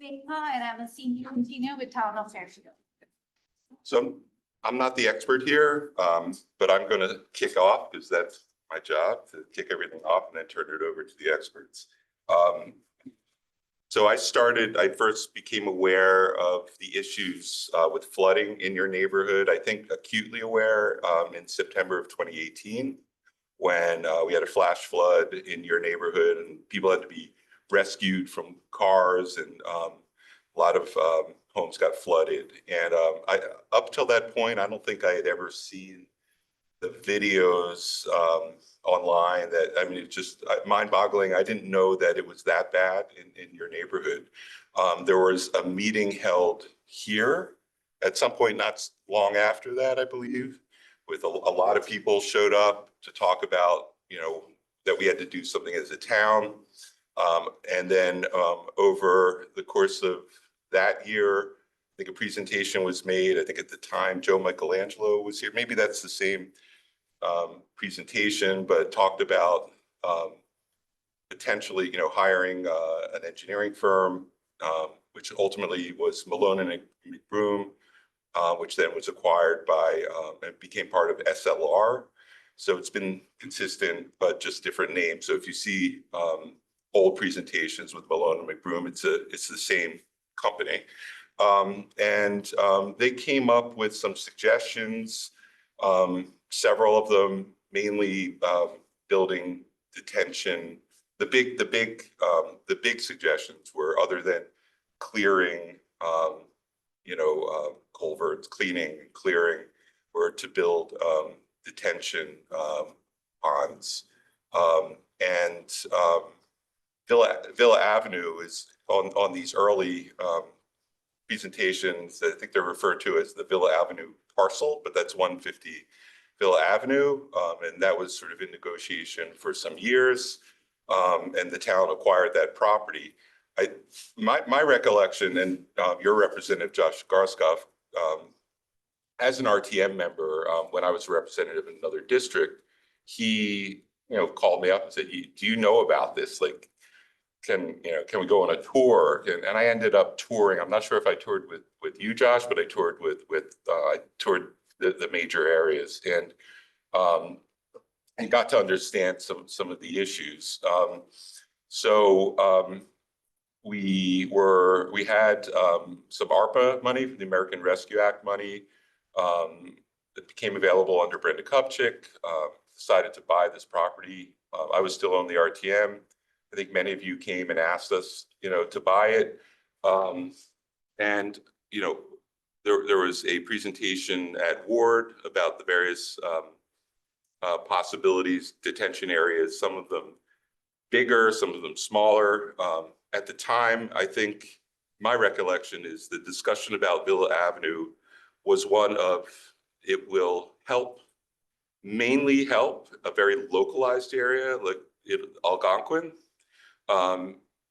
And I'm a senior engineer with Town of Fairfield. So I'm not the expert here, but I'm going to kick off because that's my job, to kick everything off and then turn it over to the experts. So I first became aware of the issues with flooding in your neighborhood, I think acutely aware in September of 2018, when we had a flash flood in your neighborhood and people had to be rescued from cars, and a lot of homes got flooded. And up till that point, I don't think I had ever seen the videos online. That, I mean, it's just mind-boggling. I didn't know that it was that bad in your neighborhood. There was a meeting held here at some point not long after that, I believe, with a lot of people showed up to talk about, that we had to do something as a town. And then over the course of that year, I think a presentation was made. I think at the time, Joe Michelangelo was here. Maybe that's the same presentation, but talked about potentially, hiring an engineering firm, which ultimately was Malone and McBroom, which then was acquired by and became part of SLR. So it's been consistent, but just different names. So if you see old presentations with Malone and McBroom, it's the same company. And they came up with some suggestions, several of them mainly building detention. The big suggestions were, other than clearing, culverts, cleaning and clearing, were to build detention ponds. And Villa Avenue is on these early presentations. I think they're referred to as the Villa Avenue parcel, but that's 150 Villa Avenue. And that was sort of in negotiation for some years. And the town acquired that property. My recollection, and your representative, Josh Garskoff, as an RTM member, when I was a representative in another district, he, called me up and said, "Do you know about this? Like, can we go on a tour?" And I ended up touring. I'm not sure if I toured with you, Josh, but I toured I toured the major areas, and got to understand some of the issues. We had some ARPA money, the American Rescue Act money, that became available under Brenda Kupchik. Decided to buy this property. I was still on the RTM. I think many of you came and asked us, to buy it. And there was a presentation at Ward about the various possibilities, detention areas, some of them bigger, some of them smaller. At the time, I think my recollection is the discussion about Villa Avenue was one of, it will mainly help a very localized area like Algonquin.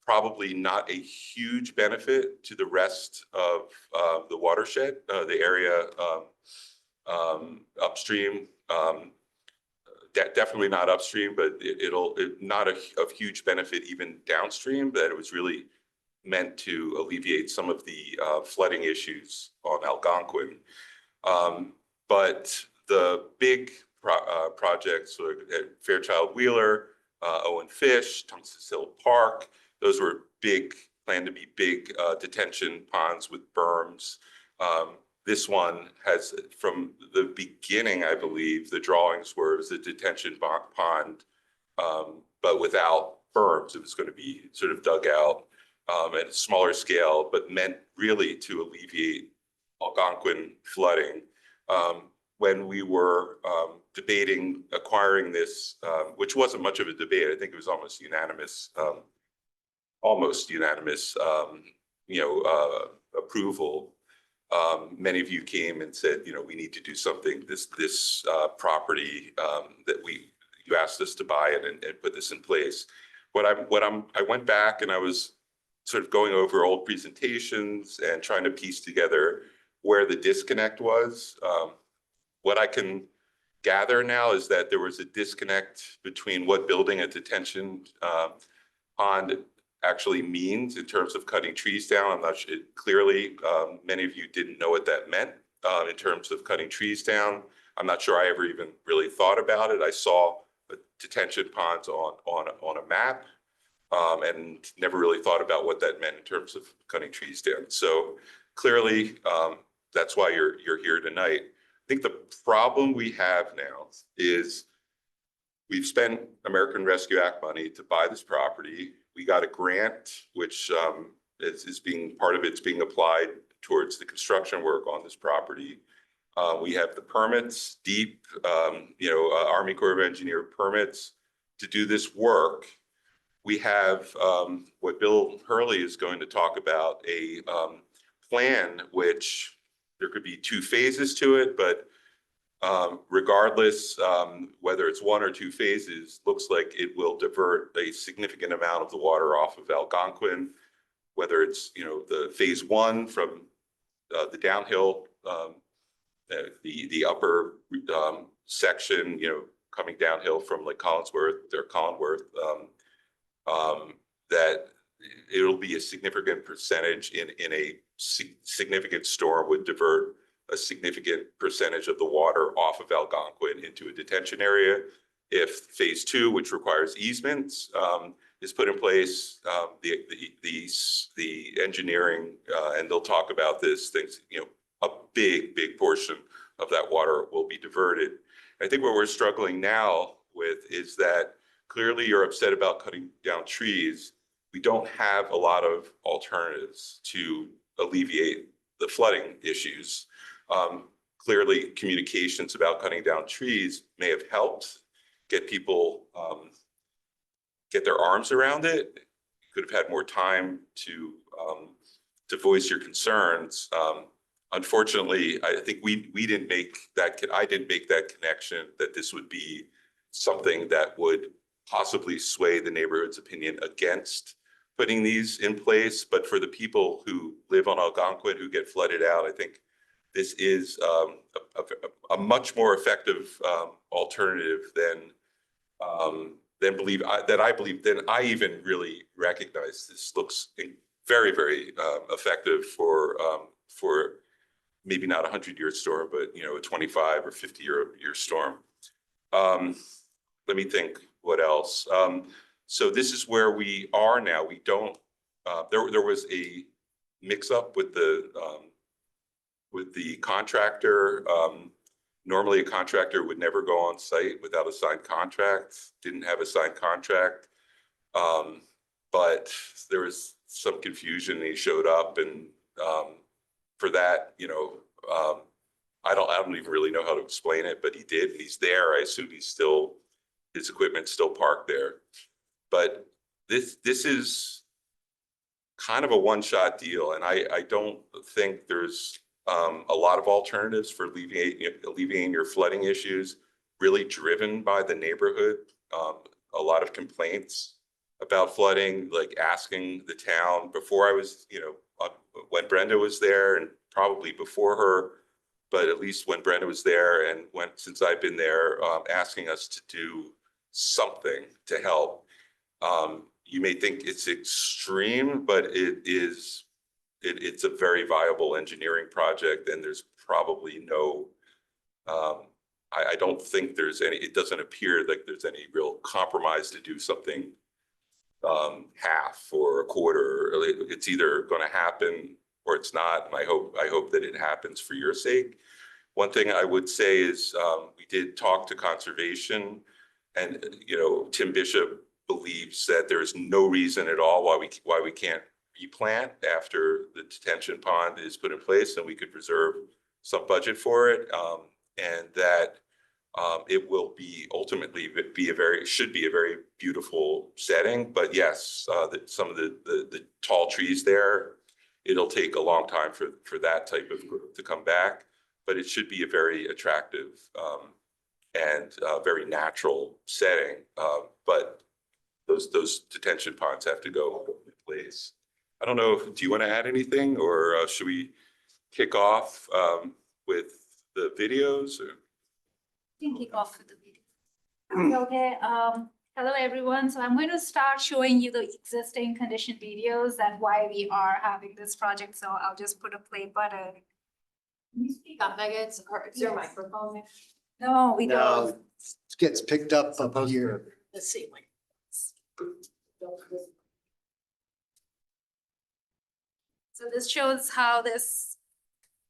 Probably not a huge benefit to the rest of the watershed, the area upstream. Definitely not upstream, but it'll not of huge benefit even downstream. But it was really meant to alleviate some of the flooding issues on Algonquin. But the big projects were at Fairchild Wheeler, Owen Fish, Tungus Hill Park. Those were planned to be big detention ponds with berms. This one has, from the beginning, I believe, the drawings were as a detention pond, but without berms. It was going to be sort of dug out at a smaller scale, but meant really to alleviate Algonquin flooding. When we were debating acquiring this, which wasn't much of a debate, I think it was almost unanimous, approval. Many of you came and said, we need to do something. This property that you asked us to buy it and put this in place. I went back and I was sort of going over old presentations and trying to piece together where the disconnect was. What I can gather now is that there was a disconnect between what building a detention pond actually means in terms of cutting trees down. I'm not sure, clearly, many of you didn't know what that meant in terms of cutting trees down. I'm not sure I ever even really thought about it. I saw detention ponds on a map and never really thought about what that meant in terms of cutting trees down. So clearly, that's why you're here tonight. I think the problem we have now is we've spent American Rescue Act money to buy this property. We got a grant, which is being, part of it's being applied towards the construction work on this property. We have the permits, deep, Army Corps of Engineer permits to do this work. We have what Bill Hurley is going to talk about, a plan which there could be 2 phases to it, but regardless, whether it's 1 or 2 phases, looks like it will divert a significant amount of the water off of Algonquin, whether it's, the phase 1 from the downhill, the upper section, coming downhill from Lake Collinsworth or Collinworth, that it'll be a significant percentage in a significant storm would divert a significant percentage of the water off of Algonquin into a detention area. If phase 2, which requires easements, is put in place, the engineering, and they'll talk about this, things, a big portion of that water will be diverted. I think what we're struggling now with is that clearly you're upset about cutting down trees. We don't have a lot of alternatives to alleviate the flooding issues. Clearly, communications about cutting down trees may have helped get people get their arms around it. You could have had more time to voice your concerns. Unfortunately, I think we didn't make that. I didn't make that connection that this would be something that would possibly sway the neighborhood's opinion against putting these in place. But for the people who live on Algonquin who get flooded out, I think this is a much more effective alternative than I even really recognize. This looks very effective for maybe not a 100-year storm, but a 25 or 50-year storm. Let me think what else. So this is where we are now. We don't. There was a mix-up with the contractor. Normally, a contractor would never go on site without a signed contract. Didn't have a signed contract, but there was some confusion. He showed up, and for that, I don't even really know how to explain it, but he did. He's there. I assume his equipment's still parked there. But this is kind of a one-shot deal, and I don't think there's a lot of alternatives for alleviating your flooding issues, really driven by the neighborhood. A lot of complaints about flooding, like asking the town before I was, when Brenda was there, and probably before her, but at least when Brenda was there and since I've been there, asking us to do something to help. You may think it's extreme, but it's a very viable engineering project, and there's probably no, I don't think there's any, it doesn't appear like there's any real compromise to do something half or a quarter. It's either going to happen or it's not. And I hope that it happens for your sake. One thing I would say is we did talk to conservation, and Tim Bishop believes that there is no reason at all why we can't replant after the detention pond is put in place, and we could reserve some budget for it, and that it will be ultimately should be a very beautiful setting. But yes, some of the tall trees there, it'll take a long time for that type of group to come back, but it should be a very attractive and very natural setting. But those detention ponds have to go in place. I don't know, do you want to add anything, or should we kick off with the videos? Or? You can kick off with the video. Okay. Hello, everyone. So I'm going to start showing you the existing condition videos and why we are having this project. So I'll just put a play button. Can you speak up, Megan? Or is there a Yes. microphone? No, we don't. No, it gets picked up here. Let's see. So this shows how this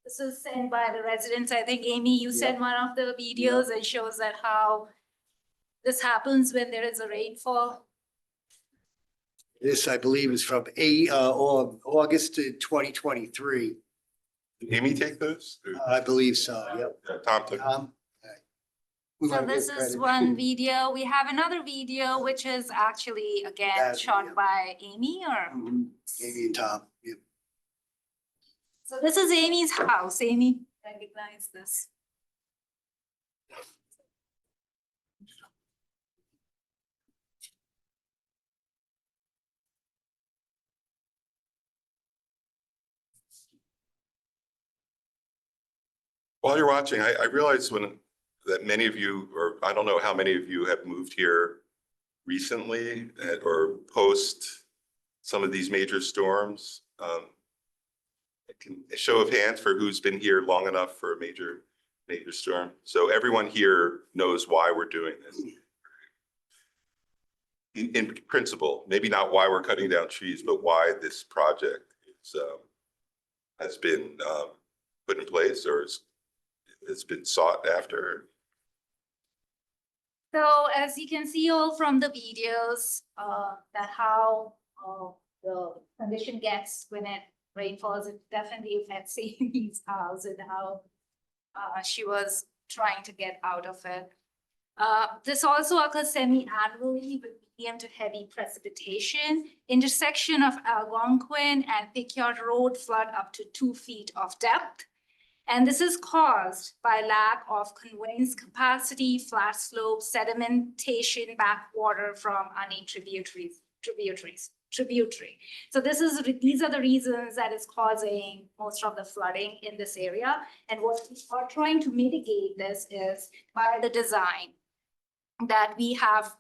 is sent by the residents. I think, Amy, you sent one of the videos and shows that how this happens when there is a rainfall. This, I believe, is from August 2023. Did Amy take those? I believe so, yep. Tom took. We So wanna give this is credit. one video. We have another video, which is actually, again, That shot video. by Amy or. Mhm. Amy and Tom, yep. So this is Amy's house. Amy, recognize this. While you're watching, I realized that many of you, or I don't know how many of you have moved here recently or post some of these major storms. A show of hands for who's been here long enough for a major storm. So everyone here knows why we're doing this. In principle, maybe not why we're cutting down trees, but why this project has been put in place or has been sought after. So as you can see all from the videos, that how the condition gets when it rainfalls, it definitely affects Amy's house and how she was trying to get out of it. This also occurs semi-annually with medium to heavy precipitation. Intersection of Algonquin and Picard Road flood up to 2 feet of depth. And this is caused by lack of conveyance capacity, flat slopes, sedimentation, backwater from unnamed tributary. So these are the reasons that is causing most of the flooding in this area. And what we are trying to mitigate this is by the design that we have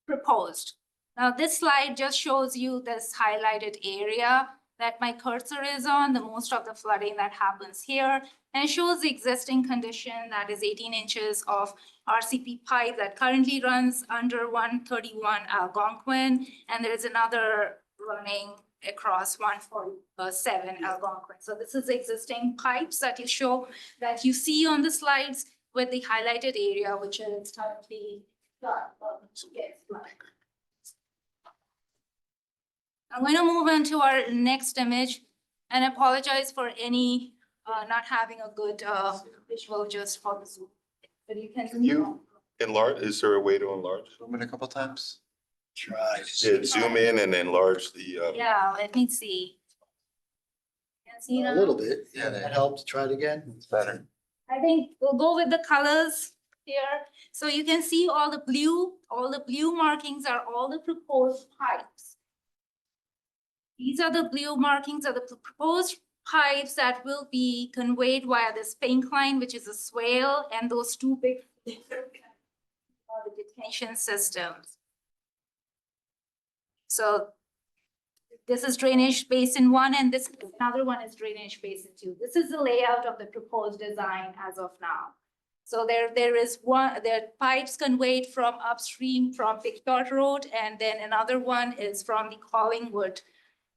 proposed. Now, this slide just shows you this highlighted area that my cursor is on, the most of the flooding that happens here, and shows the existing condition that is 18 inches of RCP pipe that currently runs under 131 Algonquin, and there is another running across 147 Algonquin. So this is existing pipes that you see on the slides with the highlighted area, which is currently flooded. I'm going to move on to our next image and apologize for any not having a good visual just for the Zoom. But you can. Can you enlarge? Is there a way to enlarge? Zoom in a couple times. Try. Yeah, zoom in and enlarge the. Yeah, let me see. Can see A now? little bit, Yeah, yeah, that helps. Try it again. It's better. I think we'll go with the colors here. So you can see all the blue markings are all the proposed pipes. These are the blue markings of the proposed pipes that will be conveyed via this pink line, which is a swale, and those two big are the detention systems. So this is drainage basin 1, and this another one is drainage basin 2. This is the layout of the proposed design as of now. So there are pipes conveyed from upstream from Picard Road, and then another one is from the Collingwood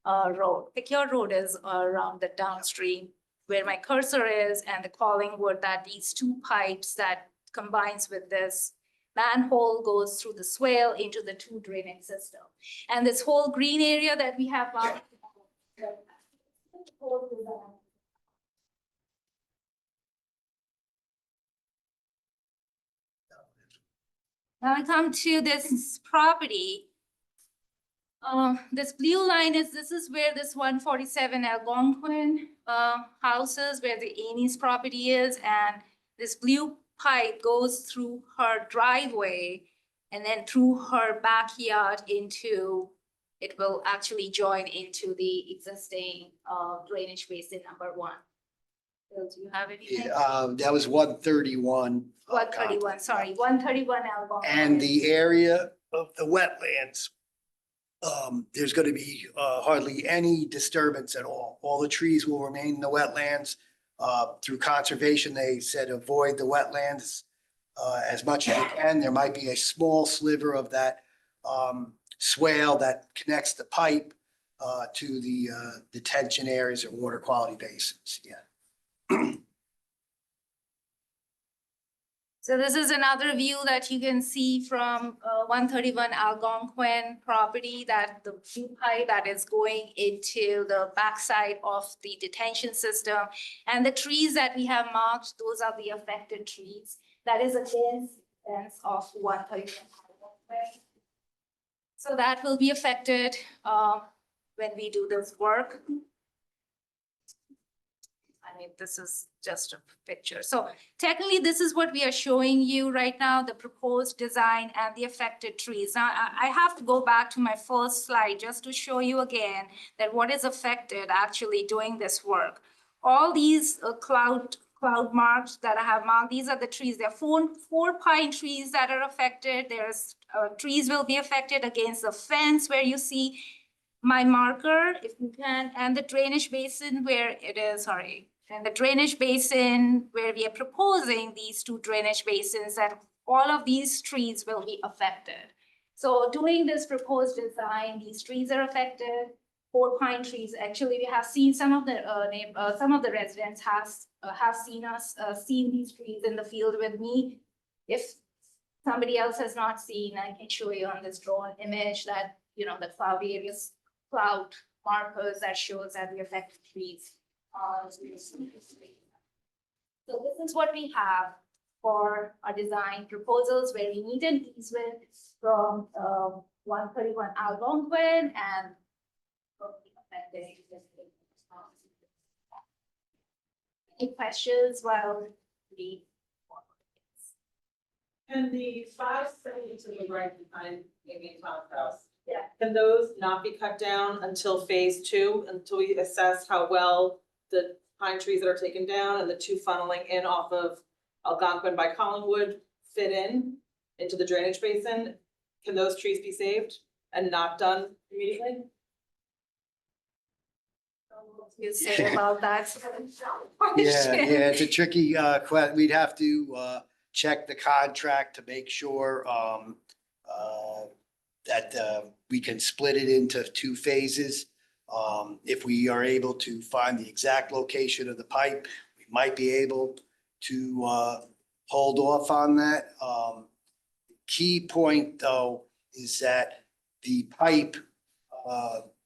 Road. Picard Road is around the downstream where my cursor is, and the Collingwood, that these two pipes that combines with this manhole goes through the swale into the two drainage system. And this whole green area that we have marked. Now I come to this property. This blue line this is where this 147 Algonquin houses, where the Amy's property is, and this blue pipe goes through her driveway and then through her backyard it will actually join into the existing drainage basin number 1. Bill, do you have anything? Yeah, that was 131. 131, sorry, 131 Algonquin. And the area of the wetlands, there's gonna be hardly any disturbance at all. All the trees will remain in the wetlands. Through conservation, they said avoid the wetlands as much as you can. There might be a small sliver of that swale that connects the pipe to the detention areas or water quality basins, yeah. So this is another view that you can see from 131 Algonquin property, that the blue pipe that is going into the backside of the detention system. And the trees that we have marked, those are the affected trees. That is against the fence of 131 Algonquin. So that will be affected when we do this work. I mean, this is just a picture. So technically, this is what we are showing you right now, the proposed design and the affected trees. Now, I have to go back to my first slide just to show you again that what is affected actually doing this work. All these cloud marks that I have marked, these are the trees. There are four pine trees that are affected. There's trees will be affected against the fence where you see my marker, if you can, and the drainage basin where it is, sorry. And the drainage basin where we are proposing these two drainage basins, that all of these trees will be affected. So doing this proposed design, these trees are affected. 4 pine trees. Actually, we have seen some of the residents have seen these trees in the field with me. If somebody else has not seen, I can show you on this drone image that, you know, the cloudy areas, cloud markers that shows that the affected trees. So this is what we have for our design proposals, where we need an easement from 131 Algonquin and any questions while we And the 5 feet to the right behind maybe Tom's house. Yeah. Can those not be cut down until phase 2, until we assess how well the pine trees that are taken down and the 2 funneling in off of Algonquin by Collingwood fit into the drainage basin? Can those trees be saved and not done immediately? you say about that? Yeah, it's a tricky we'd have to check the contract to make sure that we can split it into 2 phases. If we are able to find the exact location of the pipe, we might be able to hold off on that. Key point, though, is that the pipe,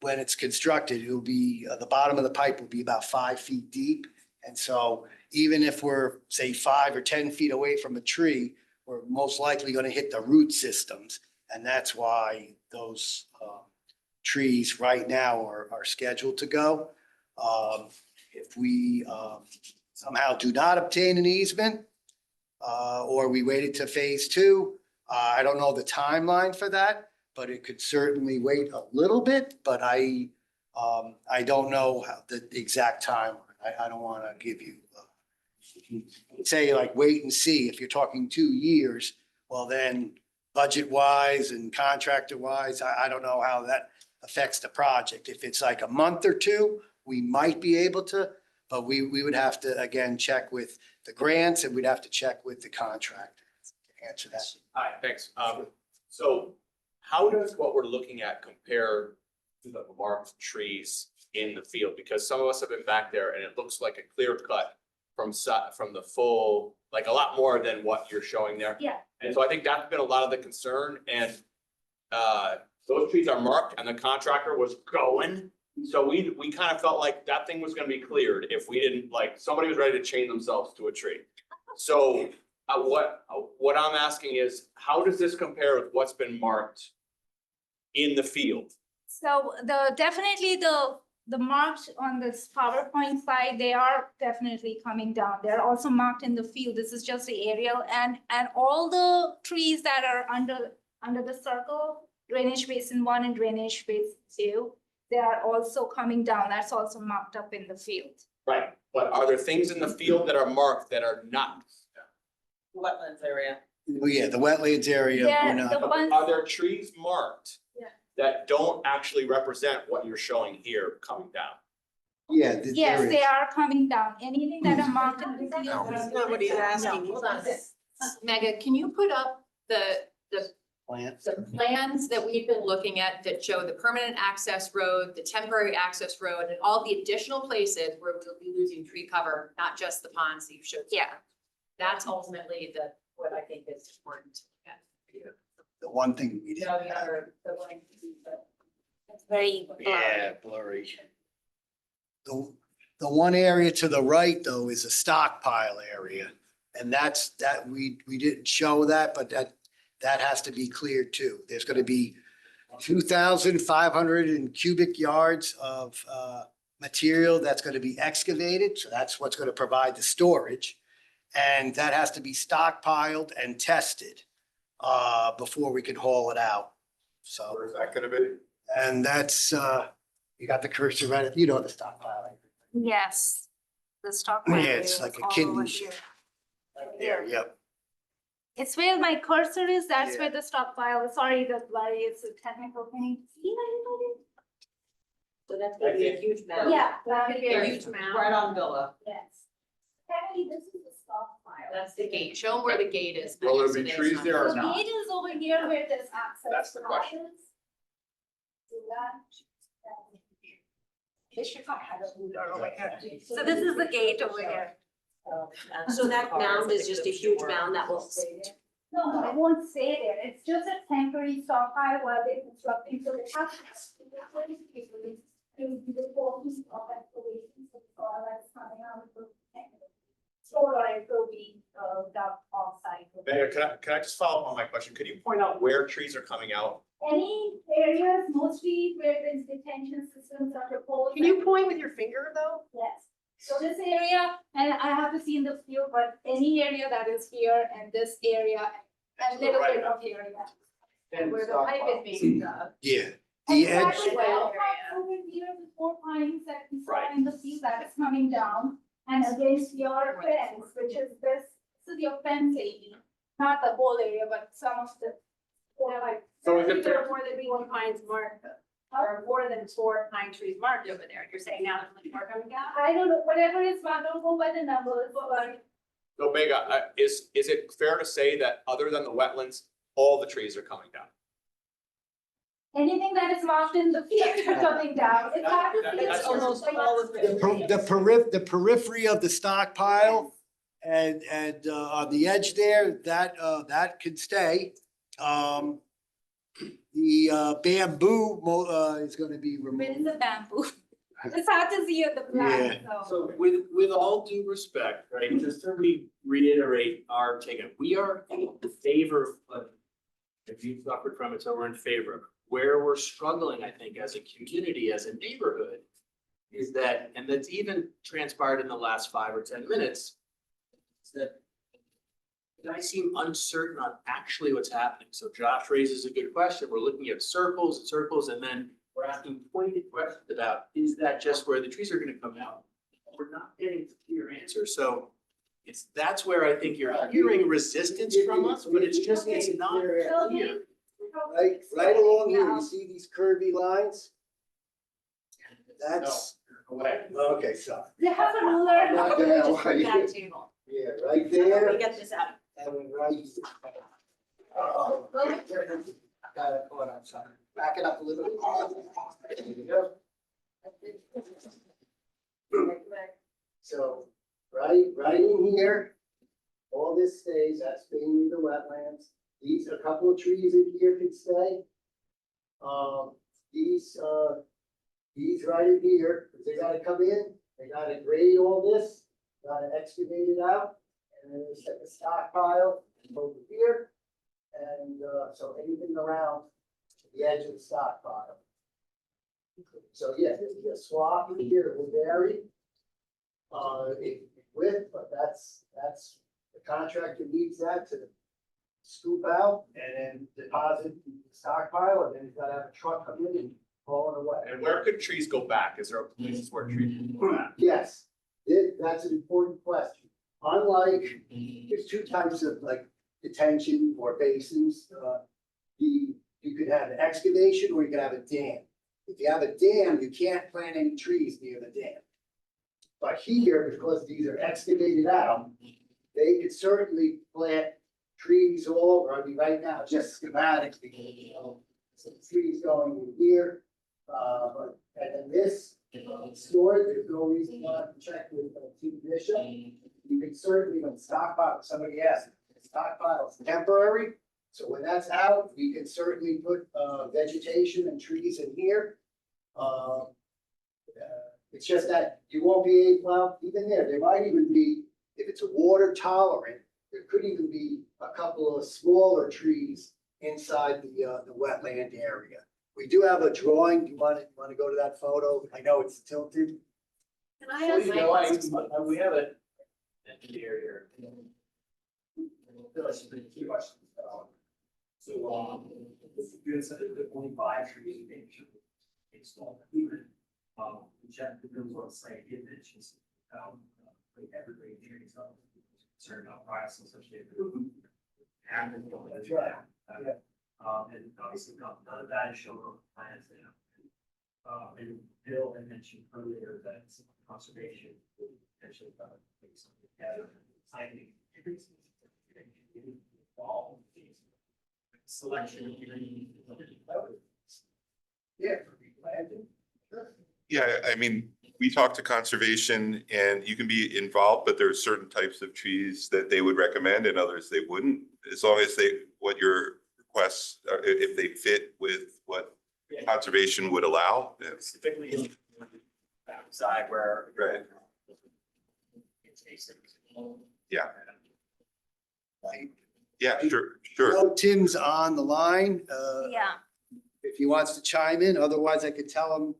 when it's constructed, it'll be, the bottom of the pipe will be about 5 feet deep. And so even if we're, say, 5 or 10 feet away from a tree, we're most likely going to hit the root systems. And that's why those trees right now are scheduled to go. If we somehow do not obtain an easement, or we waited to phase 2, I don't know the timeline for that, but it could certainly wait a little bit, but I don't know how the exact time. I don't want to give you, say like wait and see. If you're talking 2 years, well then budget wise and contractor wise, I don't know how that affects the project. If it's like a month or 2, we might be able to, but we would have to, again, check with the grants and we'd have to check with the contractor to answer that. Hi, thanks. So how does what we're looking at compare to the marked trees in the field? Because some of us have been back there and it looks like a clear cut from the full, like a lot more than what you're showing there. Yeah. And so I think that's been a lot of the concern, and those trees are marked and the contractor was going. So we kind of felt like that thing was gonna be cleared if we didn't, like, somebody was ready to chain themselves to a tree. So what I'm asking is, how does this compare with what's been marked in the field? So definitely the marks on this PowerPoint slide, they are definitely coming down. They're also marked in the field. This is just the aerial, and all the trees that are under the circle, drainage basin 1 and drainage basin 2, they are also coming down. That's also marked up in the field. Right, but are there things in the field that are marked that are not? Wetlands area. Oh, yeah, the wetlands area, Yeah, we're not. the ones- Are there trees marked? Yeah. That don't actually represent what you're showing here coming down? Yeah. Yes, there they is. are coming down. Anything that are marked in the field. That's not what he's asking. Hold on. Mega, can you put up the Plant. plans that we've been looking at that show the permanent access road, the temporary access road, and all the additional places where we'll be losing tree cover, not just the ponds that you showed? Yeah. That's ultimately what I think is important to look at for you. The one thing we You know, didn't the have. other, the one, It's very Yeah, blurry. The one area to the right though is a stockpile area. And that we didn't show that, but that has to be cleared too. There's gonna be 2,500 cubic yards of material that's gonna be excavated. So that's what's gonna provide the storage. And that has to be stockpiled and tested before we can haul it out. So. Where's that gonna be? And that's, you got the cursor right, you know the stockpile. Yes. The stock. Yeah, market it's is like a all kidney over shit. here. Right there, yep. It's where my cursor is, that's Yeah. where the stockpile is. Sorry, the blurry is a technical thing. See, everybody? so that's gonna be a huge map. Yeah. That's gonna be a right huge map. Right on Villa. Yes. Emily, this is the stockpile. That's the gate. Show them where the gate is. Will there Mega, so be they trees know. there or The not? gate is over here where there's access. That's the question. passes. See that? They should not have a ruler over here. So this is the gate over here. So that mound is just a huge mound that will. No, I won't say there. It's just a temporary stockpile while they're constructing, so they have to do the portions of excavation, so all that's coming out of the store, or it will be dug off-site. Mayor, can I just follow up on my question? Could you point out where trees are coming out? Any areas mostly where there's detention systems are proposed. Can you point with your finger though? Yes, so this area, and I have to see in the field, but any area that is here and this area, and a little bit of here, yeah. Where the pipe is being dug. Yeah, the edge, Exactly, Well, well, over here, the 4 pines that we saw Right. in the field that is coming down, and against your fence, which is this is your fence area, not the whole area, but some of the, or like. So is it There fair? are more than 4 pines marked, or more than 4 pine trees marked over there. You're saying now there's only more coming down? I don't know, whatever is, I don't go by the numbers, but So Mega, is it fair to say that other than the wetlands, all the trees are coming down? anything that is marked in the field is coming down. It's hard to see. That's almost all of it. the periphery of the stockpile and on the edge there, that could stay. The bamboo is gonna be Where is removed. the bamboo? It's hard to see at the plan, so. So with all due respect, right, just to reiterate our take, we are in favor of flooding. If you suffered from it, so we're in favor of it. Where we're struggling, I think, as a community, as a neighborhood, is that, and that's even transpired in the last 5 or 10 minutes, is that I seem uncertain on actually what's happening. So Josh raises a good question. We're looking at circles and circles, and then we're asking pointed questions about, is that just where the trees are gonna come out? We're not getting clear answers. So that's where I think you're hearing resistance from us, but it's just, it's not clear. Right along here, you see these curvy lines? That's, Go ahead. okay, sorry. They have a ruler. Not Just that put way. that table. Yeah, right How there. do we get this out? And right. Oh, got it, hold on, sorry. Back it up a little bit. There you go. So, right in here, all this stays, that's mainly the wetlands. These, a couple of trees in here could stay. These right in here, 'cause they gotta come in, they gotta grade all this, gotta excavate it out, and then they set the stockpile over here. And, so anything around the edge of the stockpile. So, yeah, there's a swap here, it will vary. Width, but that's, the contractor needs that to scoop out and then deposit the stockpile, and then he's gotta have a truck come in and haul it away. And where could trees go back? Is there places where trees can go back? Yes, that's an important question. Unlike, there's 2 types of like detention or basins. You could have an excavation or you could have a dam. If you have a dam, you can't plant any trees near the dam. But here, because these are excavated out, they could certainly plant trees all over. I mean, right now, just schematically, you know, some trees going in here. And then this storage, there's no reason not to check with Team Bishop. You can certainly, when stockpile, somebody asked, stockpile is temporary. So when that's out, we can certainly put vegetation and trees in here. It's just that you won't be able, well, even there might even be, if it's water tolerant, there could even be a couple of smaller trees inside the wetland area. We do have a drawing. You want to go to that photo? I know it's tilted. Can I ask? We have an engineer here. That's the key question. So, this is good, so there's only 5 trees being installed. Even, we checked the bills on site, it mentions, like evergreen trees, concerned about price and such. That's right. And obviously none of that is shown on the plans now. And Bill had mentioned earlier that conservation would potentially make something together. Timing. Selection of green. Yeah, for replanting. Sure. Yeah, I mean, we talked to conservation and you can be involved, but there are certain types of trees that they would recommend and others they wouldn't. As long as what your requests, if they fit with what conservation would allow. Yeah. Specifically outside where. Right. It's basic. Yeah. Right. Yeah, sure, I sure. know Tim's on the line, Yeah, if he wants to chime in, otherwise I could tell him,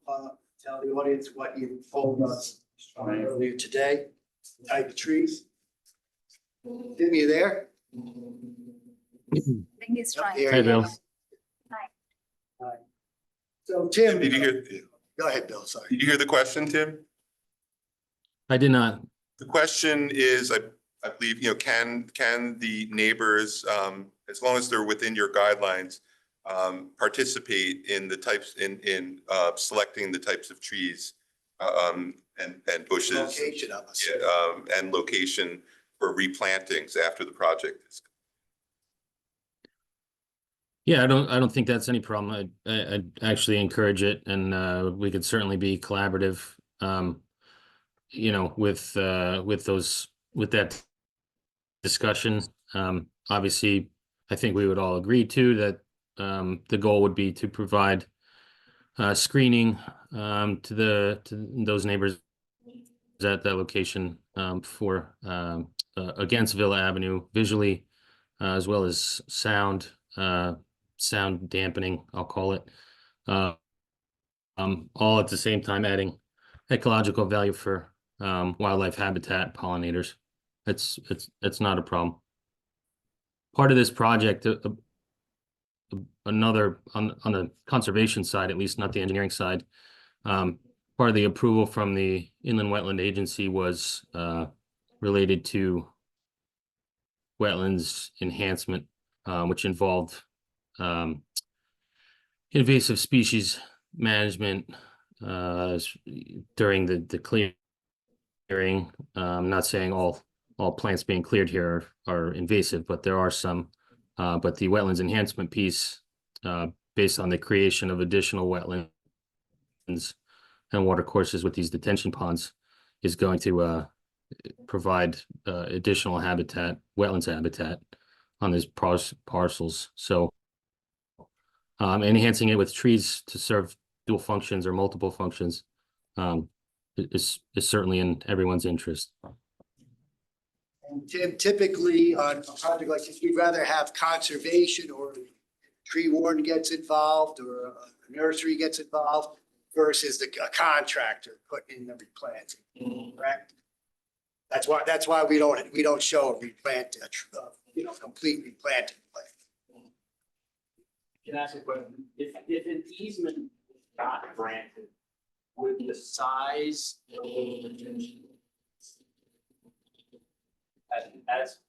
tell the audience what he told us earlier today, type of trees. Tim, you there? I think he's trying. There Hey, you Bill. go. So Tim, Did you hear, go ahead, Bill, sorry. did you hear the question, Tim? I did not. The question is, I believe, can the neighbors, as long as they're within your guidelines, participate in the types, in selecting the types of trees, and bushes, Location of us. and location for replantings after the project is. Yeah, I don't think that's any problem. I'd actually encourage it, and we could certainly be collaborative. With that discussion. Obviously, I think we would all agree too that the goal would be to provide screening to those neighbors at that location for against Villa Avenue visually, as well as sound dampening, I'll call it. All at the same time adding ecological value for wildlife habitat, pollinators. It's not a problem. Part of this project, another on the conservation side, at least not the engineering side, part of the approval from the Inland Wetland Agency was related to wetlands enhancement, which involved invasive species management during the clearing. I'm not saying all plants being cleared here are invasive, but there are some. But the wetlands enhancement piece, based on the creation of additional wetlands and water courses with these detention ponds, is going to provide additional habitat, wetlands habitat on these parcels. So enhancing it with trees to serve dual functions or multiple functions is certainly in everyone's interest. And Tim, typically on a project like this, we'd rather have conservation or tree warden gets involved or a nursery gets involved versus a contractor putting in the replanting, correct? That's why we don't show a replant, complete replanting plan. Can I ask a question? If an easement got granted, would the size of the retention as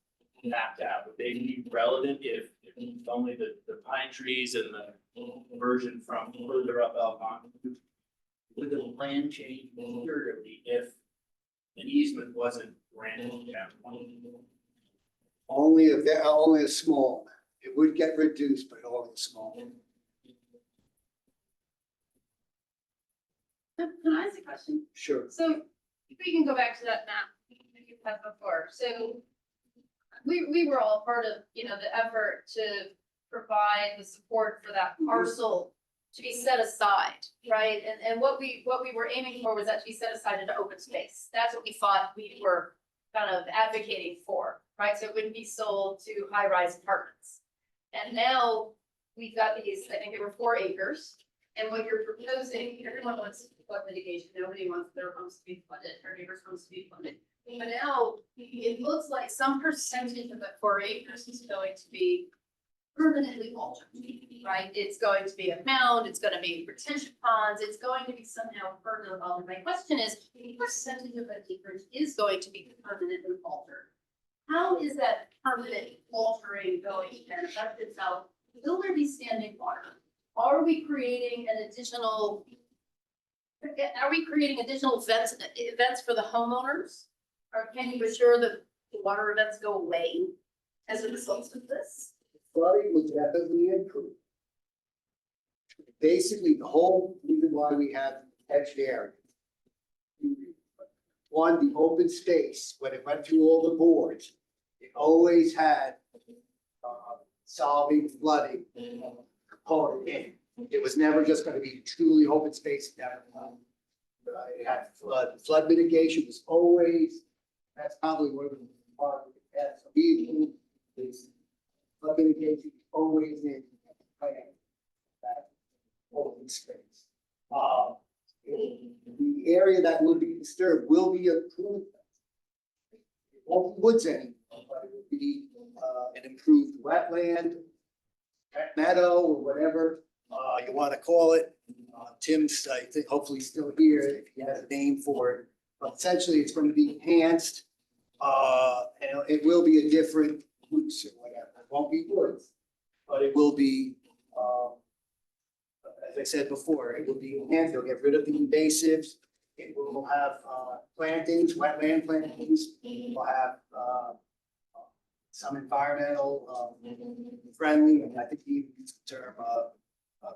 mapped out? Would they be relevant if only the pine trees and the version from further up Algonquin? Would the land change materially if an easement wasn't granted down? Only a small, it would get reduced, but only small. Can I ask a question? Sure. So if we can go back to that map that you had before, so we were all part of, you know, the effort to provide the support for that parcel to be set aside, right? And what we were aiming for was that to be set aside into open space. That's what we thought we were kind of advocating for, right? So it wouldn't be sold to high-rise apartments. And now we've got these, I think there were 4 acres. And what you're proposing, everyone wants flood mitigation, nobody wants their homes to be flooded, their neighbors' homes to be flooded. But now, it looks like some percentage of the 4 acres is going to be permanently altered, right? It's going to be a mound, it's gonna be retention ponds, it's going to be somehow permanently altered. My question is, what percentage of that acreage is going to be permanently altered? How is that permanent altering going to manifest itself? Will there be standing water? Are we creating an additional? Are we creating additional events for the homeowners? Or can you assure that the water events go away as a result of this? Flooding would definitely improve. Basically, the whole reason why we have hedged area. One, the open space, when it went through all the boards, it always had solving flooding component in it. It was never just gonna be truly open space. It had flood mitigation was always, that's probably one of the part of it. So even this flood mitigation is always in plan, that open space. The area that will be disturbed will be improved. It won't be woods anymore, but it will be an improved wetland, wet meadow, or whatever you want to call it. Tim's, I think, hopefully still here if he has a name for it. But essentially, it's going to be enhanced. And it will be a different use or whatever. It won't be woods, but it will be, as I said before, it will be enhanced. They'll get rid of the invasives. It will have plantings, wetland plantings. We'll have some environmental friendly, and I think he used the term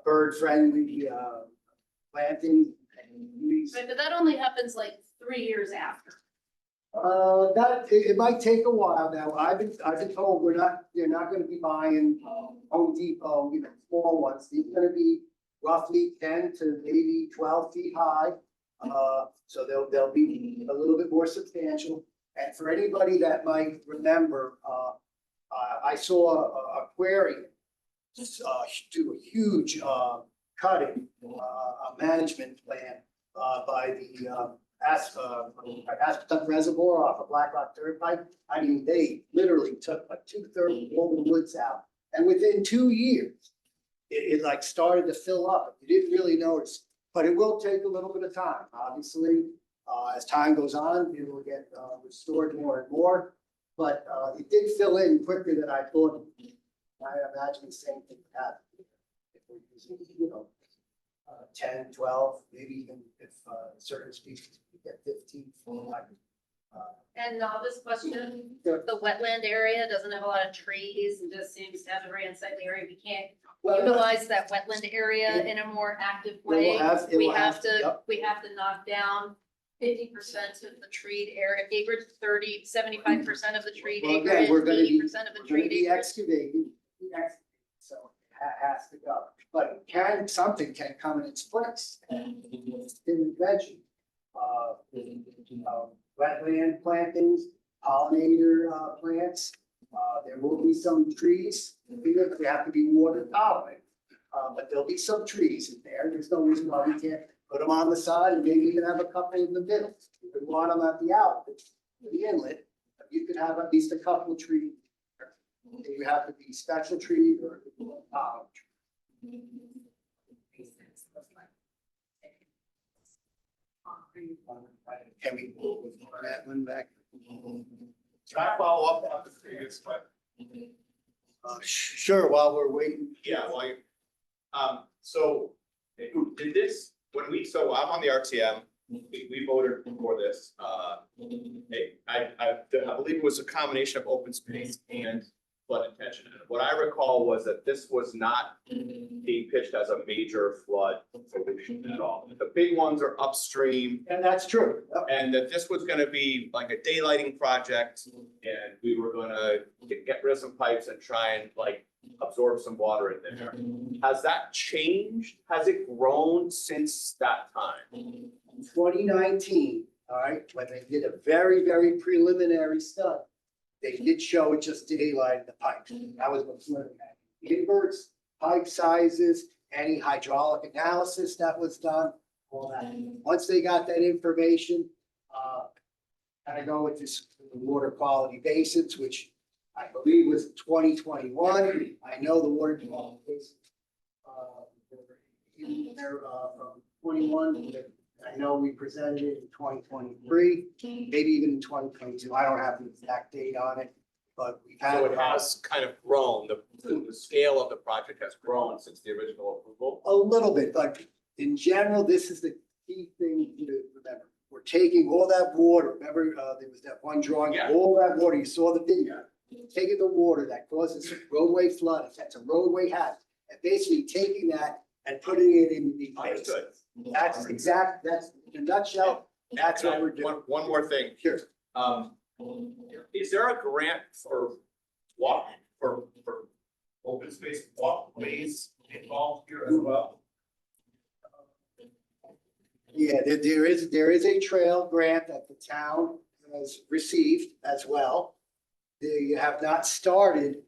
bird friendly planting. Right, but that only happens like 3 years after. It might take a while now. I've been told they're not gonna be buying Home Depot, you know, small ones. These are gonna be roughly 10 to maybe 12 feet high. So they'll be a little bit more substantial. And for anybody that might remember, I saw a aquarium just do a huge cutting, a management plan by the Aspetuck Reservoir off of Black Rock Turnpike. I mean, they literally took like 2/3 of all the woods out. And within 2 years, it like started to fill up. You didn't really notice, but it will take a little bit of time. Obviously, as time goes on, it will get restored more and more. But it did fill in quicker than I thought. I imagine the same thing would happen if we're using, you know, 10, 12, maybe even if certain species get 15. And this question, the wetland area doesn't have a lot of trees and just seems to have a very unsightly area. We can't utilize that wetland area in a more active way. We have to knock down 50% of the treed area, acreage, 75% of the treed Well, again, acreage, we're gonna be- 80% of the We're gonna treed be acreage. excavating, so it has to go. But something can come in its place. In veggie, wetland plantings, pollinator plants. There will be some trees. They have to be water tolerant. But there'll be some trees in there. There's no reason why we can't put them on the side and maybe even have a couple in the middle. You could want them at the outlet, the inlet, but you could have at least a couple of trees. You have to be special trees or can we move that one back? Can I follow up on the previous one? Sure, while we're waiting. Yeah, well, so did this, so I'm on the RTM, we voted for this, I believe it was a combination of open space and flood intention. And what I recall was that this was not being pitched as a major flood solution at all. The big ones are upstream, And that's true. and that this was gonna be like a daylighting project, and we were gonna get rid of some pipes and try and like absorb some water in there. Has that changed? Has it grown since that time? 2019, all right, when they did a very, very preliminary study, they did show it just daylighted the pipes. That was what's looking at. Inverts, pipe sizes, any hydraulic analysis that was done, all that. Once they got that information, kind of go with this water quality basins, which I believe was 2021. I know the water quality basins, in there, from 21. I know we presented it in 2023, maybe even in 2022. I don't have the exact date on it, but we've had. So it has kind of grown, the scale of the project has grown since the original approval. A little bit, but in general, this is the key thing to remember. We're taking all that water, remember, there was that one drawing, Yeah. all that water, you saw the video. Taking the water that causes roadway flooding, that's a roadway hazard, and basically taking that and putting it in the basin. Understood. That's in a nutshell, that's what we're doing. One more thing, Sure. is there a grant for open space walkways involved here as well? Yeah, there is a trail grant that the town has received as well. They have not started,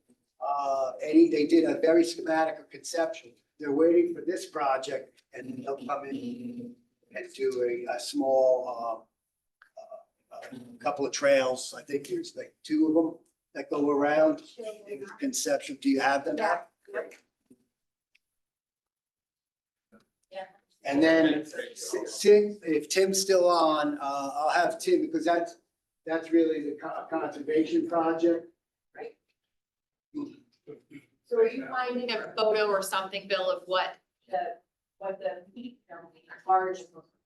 they did a very schematic of conception. They're waiting for this project and then they'll come in and do a small, couple of trails. I think there's like 2 of them that go around in conception. Do you have them? Yeah. Yeah. And then if Tim's still on, I'll have Tim, because that's really the conservation project. Right. So are you finding a photo or something, Bill, of what the large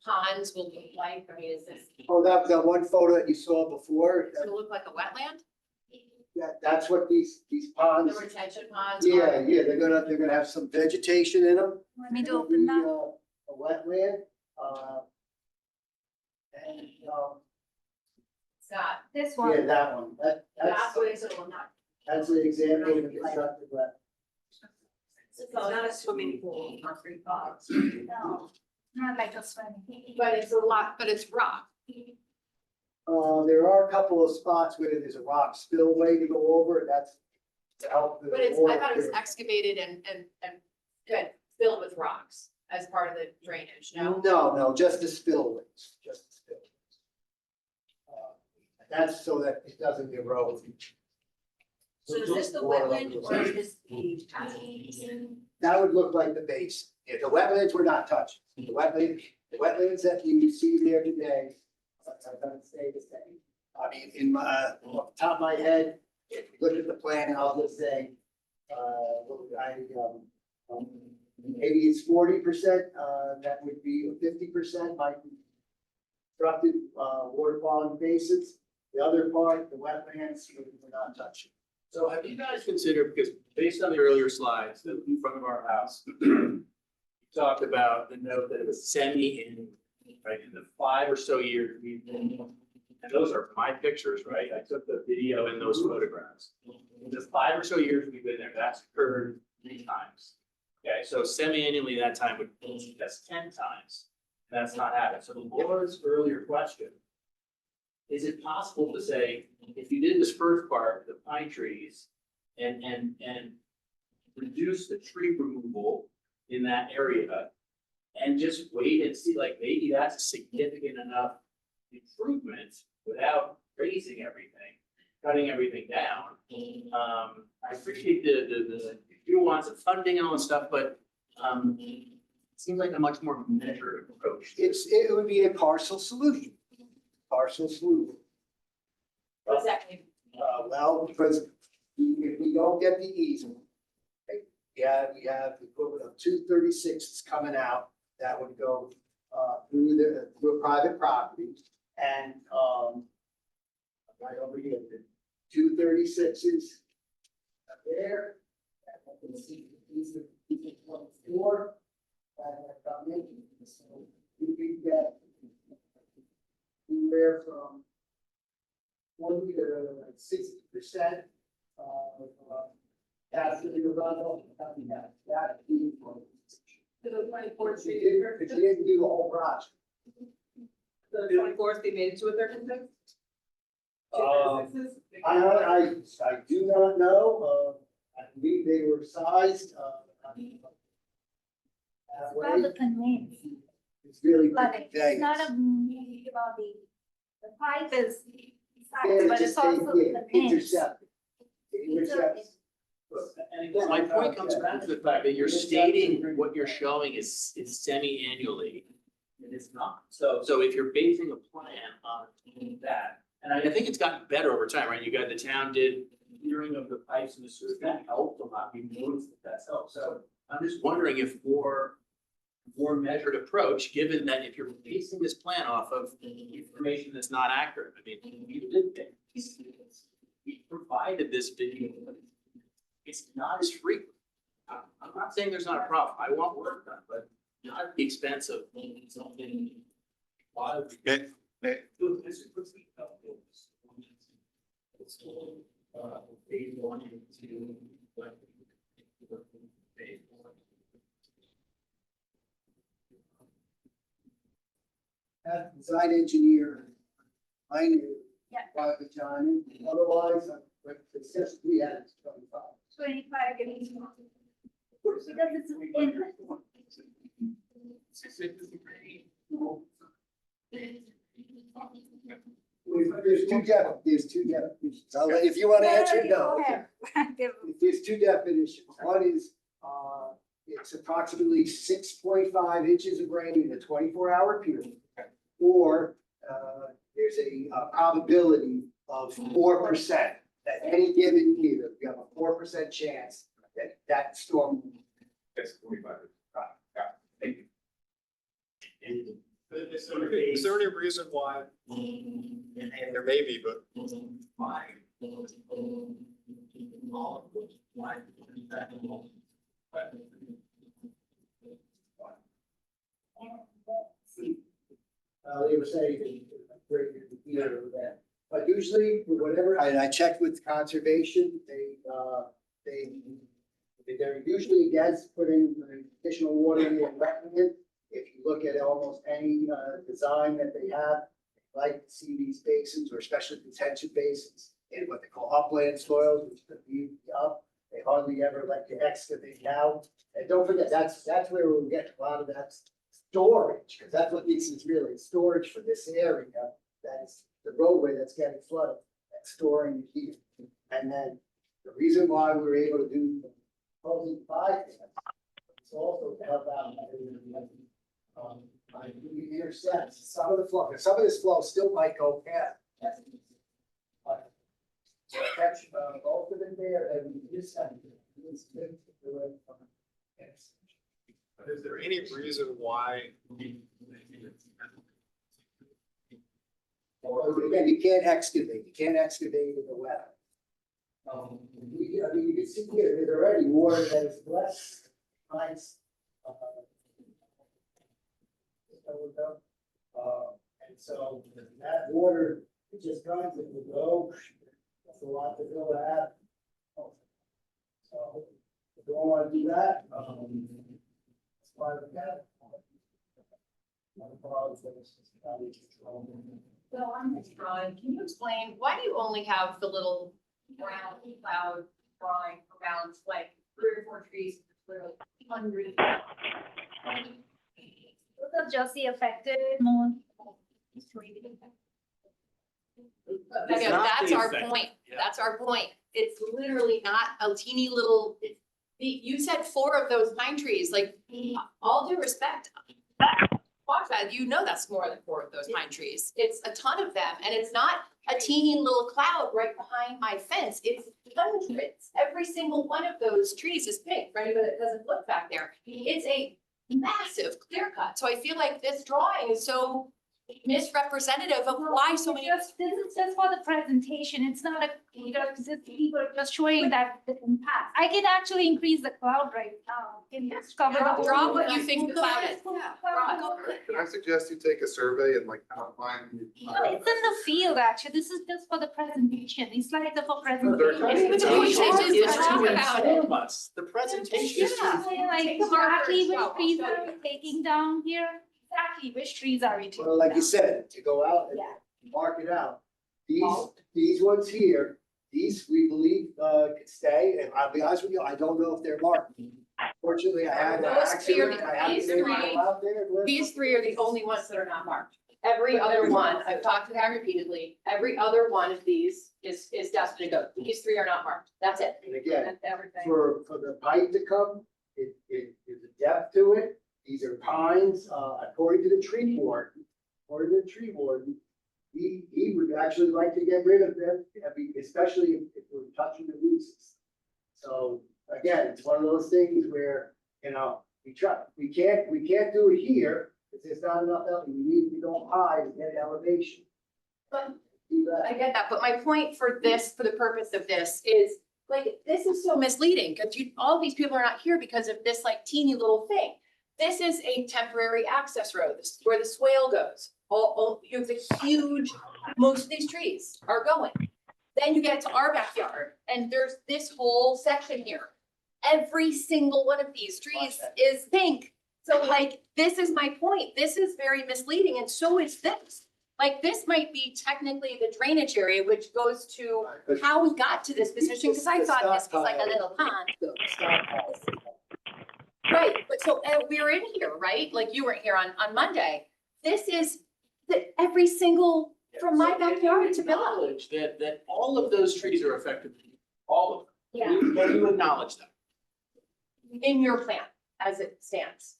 ponds will look like? I mean, is this, Oh, that one photo that you saw before, does it look like a wetland? that's what these ponds. The retention ponds? Yeah, are? yeah, they're gonna have some vegetation in them. Want me to open that? A wetland, and, It's not, This yeah, one. that one, that's what it's, not. that's an example of a constructed wetland. It's not a swimming pool or free ponds, No, not like a swimming. but it's a lot, but it's rock. There are a couple of spots where there's a rock spillway to go over, that's to help the But it's, I water thought it was clear. excavated and good, filled with rocks as part of the drainage, no? No, just the spillways, just the spillways. That's so that it doesn't erode. So is this the Water wetland levels. or is this the basin? That would look like the base. If the wetlands we're not touching, the wetlands that you see there today are gonna stay the same. I mean, in my, off the top of my head, if you look at the plan, I'll just say, maybe it's 40%, that would be 50% might be constructed, water quality basins. The other part, the wetlands, we're not touching. So have you guys considered, because based on the earlier slides, that in front of our house, you talked about the note that it was semi-in, right, in the 5 or so years we've been, and those are my pictures, right? I took the video and those photographs. In the 5 or so years we've been there, that's occurred 3 times. Okay, so semi-annually, that time would, that's 10 times. That's not happened. So Laura's earlier question, is it possible to say, if you did this first part, the pine trees, and reduce the tree removal in that area, and just wait and see, like, maybe that's a significant enough improvement without raising everything, cutting everything down? I appreciate the nuance of funding and all this stuff, but it seems like a much more measured approach. It would be a partial solution. Partial solution. What does that mean? Well, because if we don't get the easement, yeah, we have the equivalent of 236 is coming out, that would go through a private property, and right over here, the 236s up there. And you can see these are 24 that have come in. So you can get anywhere from 40 to 60% of capacity of runoff coming out. That is To the 24th She Street. didn't, but she didn't do the whole project. The 24th, they made it to a 36? I do not know, I believe they were sized, that It's way. about the conveyance, It's really. flooding. It's not conveyance. about the pipe is Yeah, size, but just it's also they- the conveyance. intercept. It intercepts. And again, my point comes back to the fact that you're stating what you're showing is semi-annually. And it's not. So if you're basing a plan on that, and I think it's gotten better over time, right? You got, the town did clearing of the pipes and the sewers, that helped a lot. We noticed that that's helped. So I'm just wondering if more measured approach, given that if you're basing this plan off of information that's not accurate, I mean, we did things. We provided this video. It's not as frequent. I'm not saying there's not a problem. I want work done, but not at the expense of something. May- Phase one and two. Phase one. As design engineer, I knew. Yeah. Private time, otherwise, it's just, we had 25. 25 getting small. Because it's in. There's There's two definitions. If you want to answer, it, no. Go ahead. There's two definitions. One is, it's approximately 6.5 inches of rain in a 24-hour period. Or, there's a probability of 4% that any given year, you have a 4% chance that that storm. Yes, 45. Is there any reason why, and there may be, but Why? They were saying, you know, that, but usually, whatever, I checked with conservation, they're usually against putting additional water in wetland. If you look at almost any, design that they have, they like to see these basins, or especially detention basins, in what they call upland soils, which could be up. They hardly ever like to excavate out. And don't forget, that's where we'll get a lot of that storage, because that's what this is really, storage for this area. That's the roadway that's getting flooded, that's storing the heat. And then the reason why we were able to do the proposing 5 is also to help out. The intercepts, some of the flow, some of this flow still might go past. But to catch both of them there, and we just have to do this to do it. Yes. is there any reason why? Again, you can't excavate in the wet. I mean, you can see here, there's already water that is less nice. And so that water, it just comes, it will go, that's a lot to go at. So, if you don't want to do that, it's part of that. Not a problem, but it's just how we control it. So on this drawing, can you explain, why do you only have the little brown cloud drawing around like 3 or 4 trees, clearly hundreds? Those are just the affected more. It's not That's the our effect. point, Yeah. that's our point. It's literally not a teeny little, you said 4 of those pine trees, like, all due respect. Watch that, you know that's more than 4 of those pine trees. It's a ton of them, and it's not a teeny little cloud right behind my fence. It's hundreds. Every single one of those trees is pink, for anybody that doesn't look back there. It's a massive clear cut. So I feel like this drawing is so misrepresentative of why so many. This is just for the presentation, it's not a, people are just showing that the impact. I can actually increase the cloud right now, can you just cover the whole? Draw what you think the cloud is. Can I suggest you take a survey and like outline? No, it's in the field, actually, this is just for the presentation, it's like the for They're presentation. It's presentation is It's to talk to about it. inform us. The presentation is to. Yeah, like Take the markers. exactly which Well, trees I'll show are you. we taking down here, exactly which trees are we taking Well, like you down? said, to go out and Yeah. mark it out. These ones here, these we believe could stay, and I'll be honest with you, I don't know if they're marked. Fortunately, I had an Those accident, three- I haven't these been able to three- go out there. These three are the only ones that are not marked. Every other one, I've talked to them repeatedly, every other one of these is destined to go. These three are not marked. That's it. And again, That's everything. for the pipe to come, there's a depth to it. These are pines, according to the tree warden, he would actually like to get rid of them, especially if we're touching the roots. So again, it's one of those things where, we can't do it here, because there's not enough, we need to go high to get elevation. But Do that. I get that, but my point for this, for the purpose of this is, like, this is so misleading, because all these people are not here because of this like teeny little thing. This is a temporary access road, this is where the swale goes. You have the huge, most of these trees are going. Then you get to our backyard, and there's this whole section here. Every single one of these trees is pink. So like, this is my point, this is very misleading, and so is this. Like, this might be technically the drainage area, which goes to how we got to this position, because I thought this was like a little pond. Right, but so we were in here, right? Like, you weren't here on Monday. This is every single, from my backyard to below. Acknowledge that all of those trees are affected, all of them. Yeah. Can you acknowledge them? In your plan, as it stands.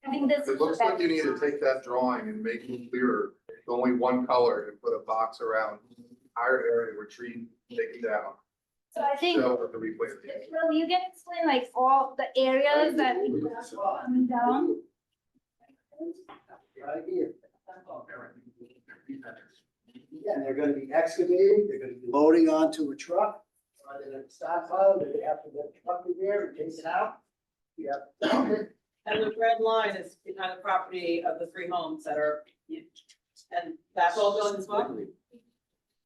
I think this is. It looks like you need to take that drawing and make it clearer. It's only one color and put a box around the entire area where tree taken down. So I think, Show what the replanting. well, you can explain like all the areas that we are coming down. Right here. Yeah, they're gonna be excavating, they're gonna be loading onto a truck, they're gonna stockpile, they're gonna have to get a truck in there and take it out. Yeah. And the red line is behind the property of the three homes that are, and that's all going as well?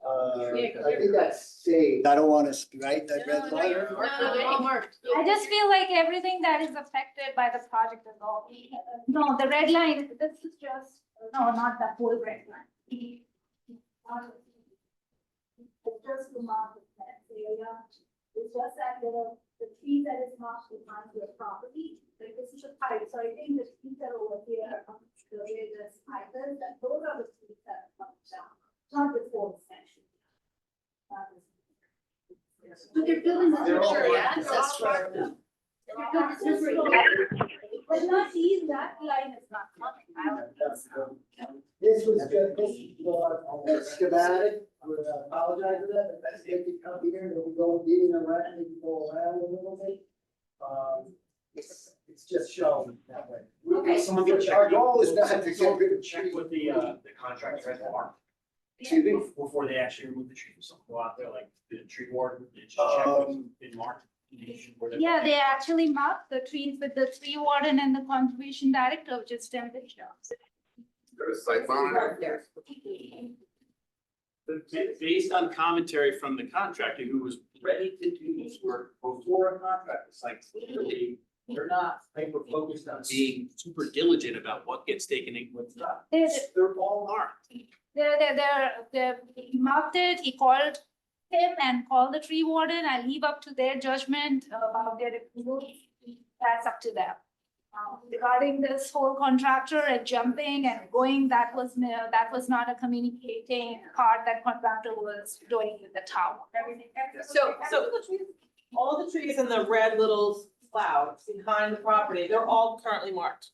I think that's saved. I don't wanna, right, that red line? No, they're all marked. I just feel like everything that is affected by the project is all, no, the red line, this is just, no, not the whole red line. It's just the mark of that area, it's just that the tree that is marked behind your property, like this is a pipe, so I think the trees that are over here, the way this pipe is, and those are the trees that are coming down, not the whole section. But they're building a They're all temporary marked. access road. But not these, that line is not coming, I don't think so. This was just, this was schematic, I would apologize for that, but that's if you come here, and we go beating around, and go around a little bit. It's just shown that way. Okay. Our goal is not to get rid of Check trees. with the contractor at the mark. Excuse me? Before they actually remove the tree, so go out there, like the tree warden, they just check what's been marked. Yeah, they actually marked the trees with the tree warden and the conservation director, which is temperature. There's a site monitor. There. Based on commentary from the contractor who was ready to do this work before a contract, it's like, clearly, they're not hyper focused on being super diligent about what gets taken and what's not. They're all marked. He marked it, he called him and called the tree warden, I leave up to their judgment about their approval. That's up to them. Regarding this whole contractor and jumping and going, that was not a communicating part that contractor was doing with the tower. So, All the trees in the red little cloud behind the property, they're all currently marked.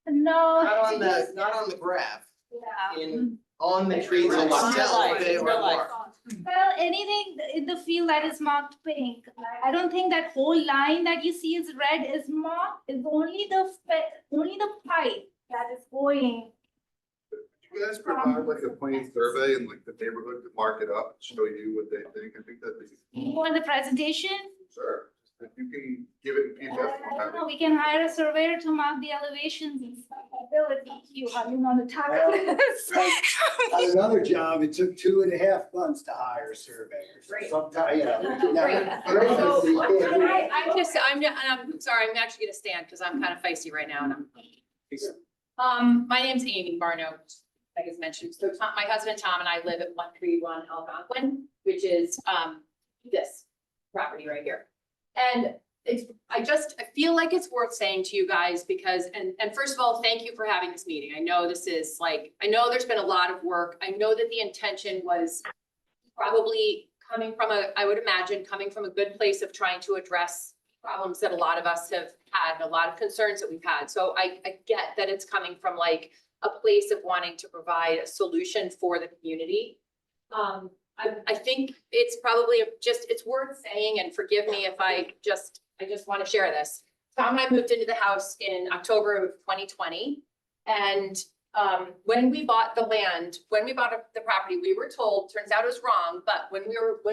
No. Not on the graph, Yeah. on the trees Real life, themselves, they real were life. marked. Well, anything in the field that is marked pink, I don't think that whole line that you see is red is marked, it's only only the pipe that is going. You guys provide like a plain survey and like the neighborhood to mark it up, show you what they think. I think that'd be, For the presentation, sure. If you can give it in I PDF. don't know, we can hire a surveyor to mark the elevations and stuff. I feel it's you, how you want to tackle this. On another job, it took 2.5 months to hire surveyors. Great. Sometimes, yeah. Great. So, I'm sorry, I'm actually gonna stand because I'm kind of feisty right now and my name's Amy Barno, like I mentioned. So my husband Tom and I live at 131 Algonquin, which is, this property right here. And I feel like it's worth saying to you guys because, and first of all, thank you for having this meeting. I know this is like, I know there's been a lot of work. I know that the intention was probably coming from I would imagine, coming from a good place of trying to address problems that a lot of us have had and a lot of concerns that we've had. So I get that it's coming from like a place of wanting to provide a solution for the community. I think it's probably it's worth saying, and forgive me if I just want to share this. Tom and I moved into the house in October of 2020. And when we bought the property, we were told, turns out it was wrong, but when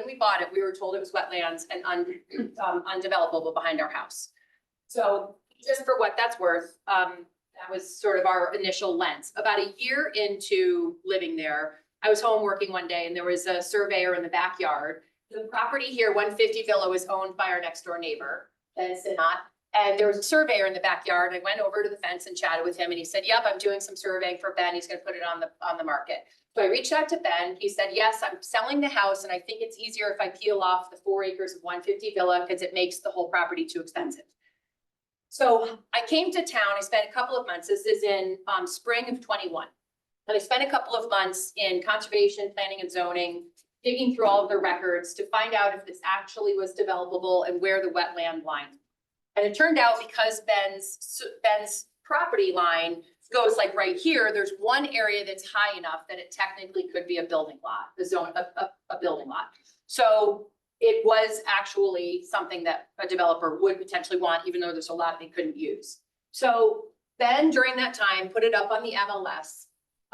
we bought it, we were told it was wetlands and undevelopable behind our house. So just for what that's worth, that was sort of our initial lens. About a year into living there, I was home working one day and there was a surveyor in the backyard. The property here, 150 Villa, was owned by our next door neighbor, Ben Sinat. And there was a surveyor in the backyard. I went over to the fence and chatted with him and he said, yep, I'm doing some surveying for Ben. He's gonna put it on the market. So I reached out to Ben. He said, yes, I'm selling the house and I think it's easier if I peel off the 4 acres of 150 Villa because it makes the whole property too expensive. So I came to town. I spent a couple of months. This is in spring of 21. And I spent a couple of months in conservation, planning and zoning, digging through all of their records to find out if this actually was developable and where the wetland line. And it turned out because Ben's property line goes like right here, there's one area that's high enough that it technically could be a building lot, a building lot. So it was actually something that a developer would potentially want, even though there's a lot they couldn't use. So Ben, during that time, put it up on the MLS.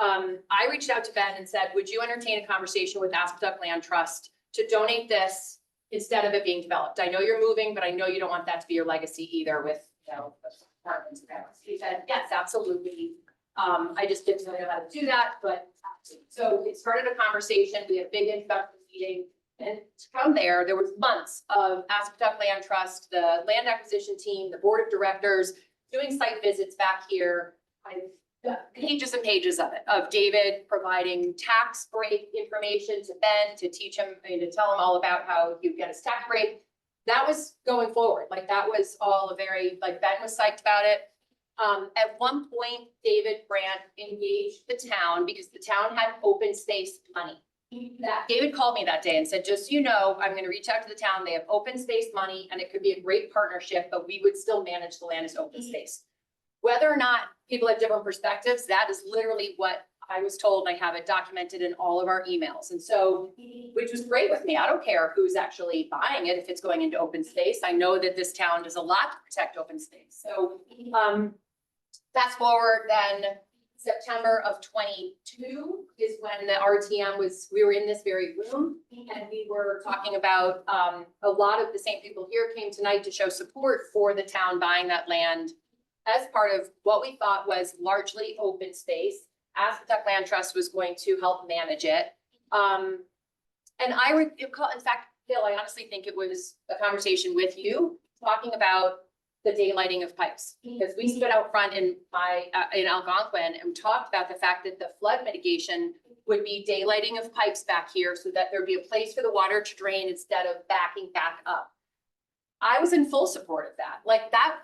I reached out to Ben and said, would you entertain a conversation with Aspetuck Land Trust to donate this instead of it being developed? I know you're moving, but I know you don't want that to be your legacy either with, apartments and families. He said, yes, absolutely. I just didn't know how to do that, but so it started a conversation. We had a big introductory meeting. And from there was months of Aspetuck Land Trust, the land acquisition team, the board of directors, doing site visits back here. Pages and pages of it, of David providing tax break information to Ben to teach him and to tell him all about how you get his tax break. That was going forward. Like that was all a very, like Ben was psyched about it. At one point, David Brandt engaged the town because the town had open space money. David called me that day and said, just so you know, I'm going to reach out to the town. They have open space money and it could be a great partnership, but we would still manage the land as open space. Whether or not people have different perspectives, that is literally what I was told. I have it documented in all of our emails. And so, which was great with me. I don't care who's actually buying it if it's going into open space. I know that this town does a lot to protect open space. So fast forward then September of 22 is when the RTM we were in this very room and we were talking about a lot of the same people here came tonight to show support for the town buying that land as part of what we thought was largely open space. Aspetuck Land Trust was going to help manage it. And I would recall, in fact, Bill, I honestly think it was a conversation with you talking about the daylighting of pipes. Because we stood out front in Algonquin and talked about the fact that the flood mitigation would be daylighting of pipes back here so that there'd be a place for the water to drain instead of backing back up. I was in full support of that. Like that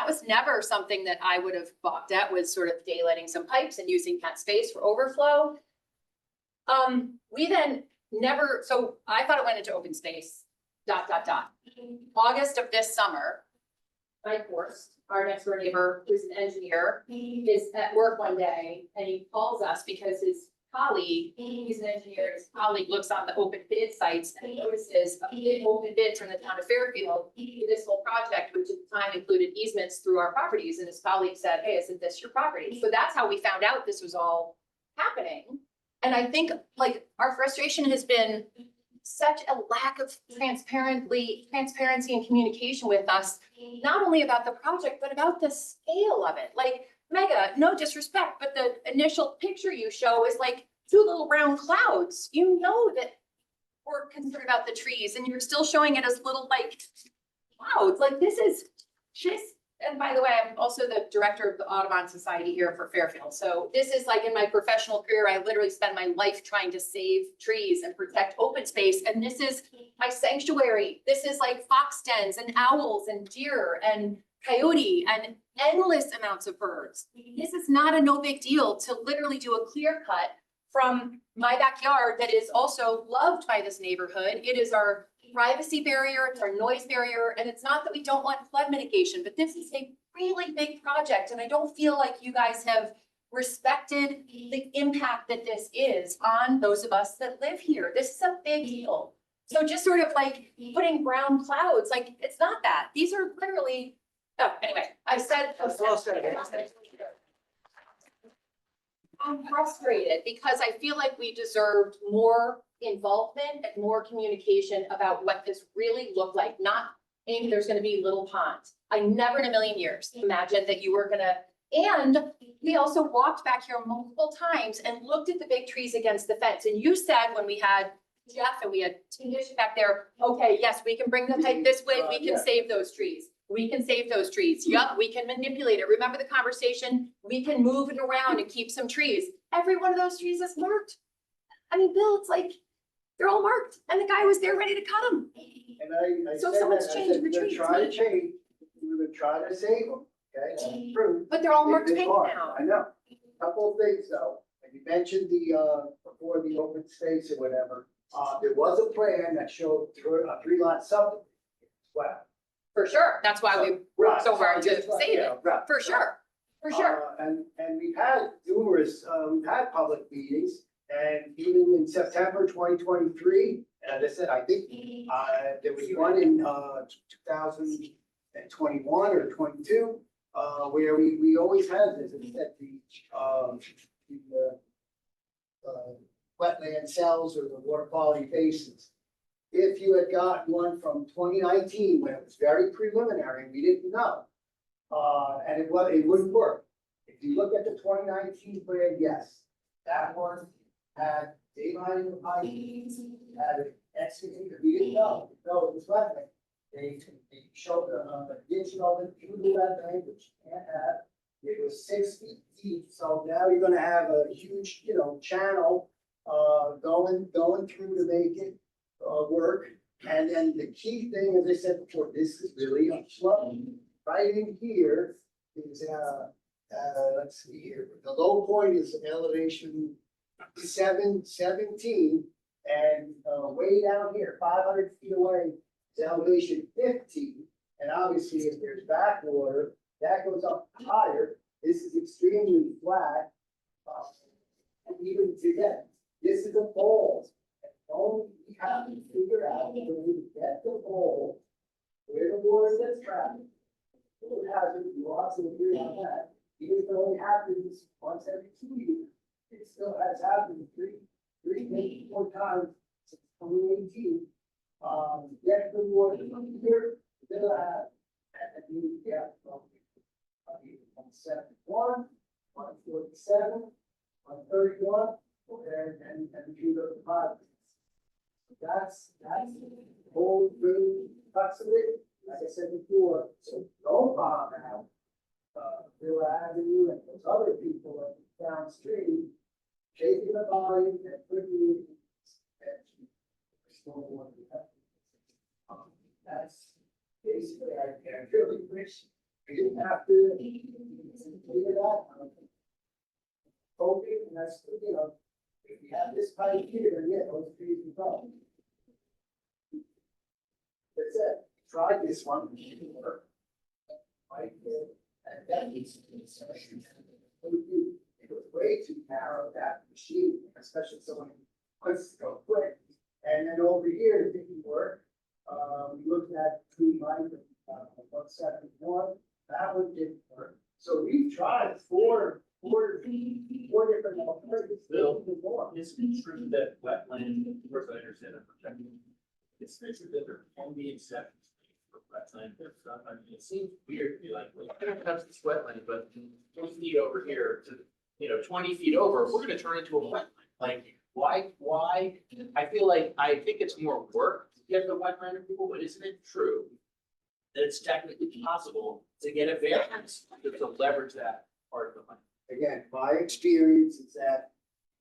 was never something that I would have balked at, was sort of daylighting some pipes and using that space for overflow. We then never, so I thought it went into open space, August of this summer, Mike Forst, our next door neighbor, who's an engineer, is at work one day and he calls us because his colleague, he's an engineer, his colleague looks on the open bid sites and notices a big open bid from the town of Fairfield, for this whole project, which at the time included easements through our properties, and his colleague said, hey, isn't this your property? So that's how we found out this was all happening. And I think like our frustration has been such a lack of transparency and communication with us, not only about the project, but about the scale of it. Like, Mega, no disrespect, but the initial picture you show is like two little brown clouds. You know that we're concerned about the trees and you're still showing it as little like clouds. Like this is just, and by the way, I'm also the director of the Audubon Society here for Fairfield. So this is like in my professional career, I literally spend my life trying to save trees and protect open space. And this is my sanctuary. This is like fox dens and owls and deer and coyote and endless amounts of birds. This is not a no big deal to literally do a clear cut from my backyard that is also loved by this neighborhood. It is our privacy barrier, it's our noise barrier, and it's not that we don't want flood mitigation, but this is a really big project, and I don't feel like you guys have respected the impact that this is on those of us that live here. This is a big deal. So just sort of like putting brown clouds, like, it's not that. These are literally, oh, anyway, I said. I'm frustrated because I feel like we deserved more involvement and more communication about what this really looked like, not maybe there's gonna be little ponds. I never in a million years imagined that you were gonna, and we also walked back here multiple times and looked at the big trees against the fence. And you said when we had Jeff and we had Tish back there, okay, yes, we can bring the pipe this way, we can save those trees. We can save those trees. Yup, we can manipulate it. Remember the conversation? We can move it around and keep some trees. Every one of those trees is marked. I mean, Bill, it's like, they're all marked and the guy was there ready to cut them. And I So said someone's that, I changing said, the we're trees. trying to change, we would try to save them, okay? That's true. But they're all marked It's pink hard, now. I know. Couple of things though, and you mentioned the, before the open space or whatever, there was a plan that showed a 3-lot subdivision. Wow. For sure. That's why we worked so hard to save it. Right. For sure. For sure. And we've had numerous, we've had public meetings, and even in September 2023, as I said, I think, there was one in, 2021 or 22, where we always had this, and that the wetland cells or the water quality basins. If you had gotten one from 2019, when it was very preliminary, we didn't know. And it wouldn't work. If you look at the 2019 plan, yes, that one had daylighting of pipe, had an excavator, we didn't know, no, it was wetland. They showed the additional into the wetland, which you can't have. It was 6 feet deep, so now you're gonna have a huge, channel, going through to make it, work. And then the key thing, as I said before, this is really slow. Right in here is, let's see here, the low point is elevation 717. And, way down here, 500 feet away, is elevation 15. And obviously, if there's backwater, that goes up higher. This is extremely flat. And even today, this is a bowl. Only we have to figure out the way to get the bowl where the water gets trapped. It hasn't, lots of agree on that. Because it only happens once every 2 years. It still has happened three, maybe 4 times since 2018. Get the water from here, then and you get from 171, 147, 131, and you go to 5. That's the whole thing, cuts of it, like I said before, so no problem now. Bill Avenue and those other people downstream, taking the volume and putting it. That's basically, I really wish we didn't have to figure that out. Hoping, and that's, if we have this pipe here, yeah, those trees will go. That's it, tried this one, it didn't work. Right there, and that needs to be insertion. It was way too narrow, that machine, especially someone who wants to go quick. And then over here, it didn't work. We looked at tree line, 171, that one didn't work. So we tried four different alternatives. Bill, is it true that wetland, of course I understand that protecting. It's true that there can be exceptions for wetland, if not, I mean, it seems weird to be like, well, I don't have this wetland, but 20 feet over here to, 20 feet over, we're gonna turn into a wetland. Like, why, I feel like, I think it's more work to get the wetland approval, but isn't it true that it's technically possible to get a variance to leverage that part of the land? Again, my experience is that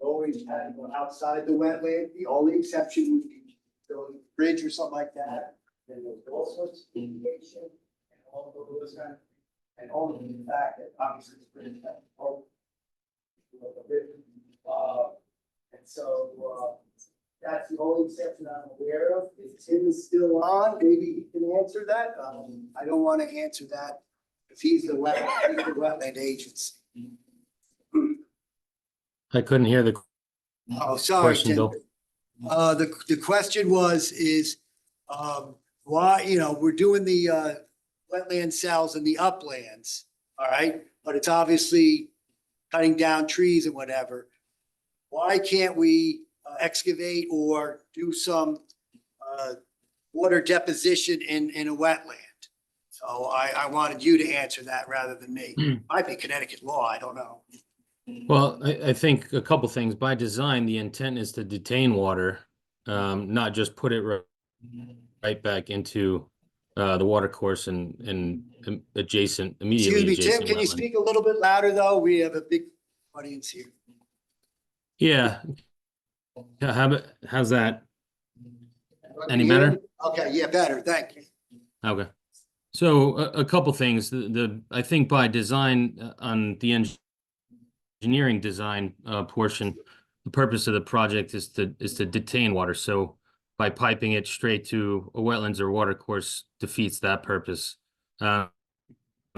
always had to go outside the wetland, the only exception would be building a bridge or something like that. Then there's all sorts of deviation and all of those kind of, and only the fact that obviously it's bridge that. And so, that's the only exception I'm aware of. If Tim is still on, maybe he can answer that. I don't want to answer that if he's the wetland agency. I couldn't hear the Oh, sorry, question, Tim. Bill. The question is, why, we're doing the, wetland cells in the uplands, all right? But it's obviously cutting down trees and whatever. Why can't we excavate or do some, water deposition in a wetland? So I wanted you to answer that rather than me. Might be Connecticut law, I don't know. Well, I think a couple things. By design, the intent is to detain water, not just put it right back into the water course and immediately Excuse me, Tim, adjacent can you wetland. speak a little bit louder though? We have a big audience here. Yeah. How's that? Any Can you hear better? me? Okay, yeah, better, thank you. Okay. So a couple things. I think by design on the engineering design portion, the purpose of the project is to detain water. So by piping it straight to a wetlands or water course defeats that purpose.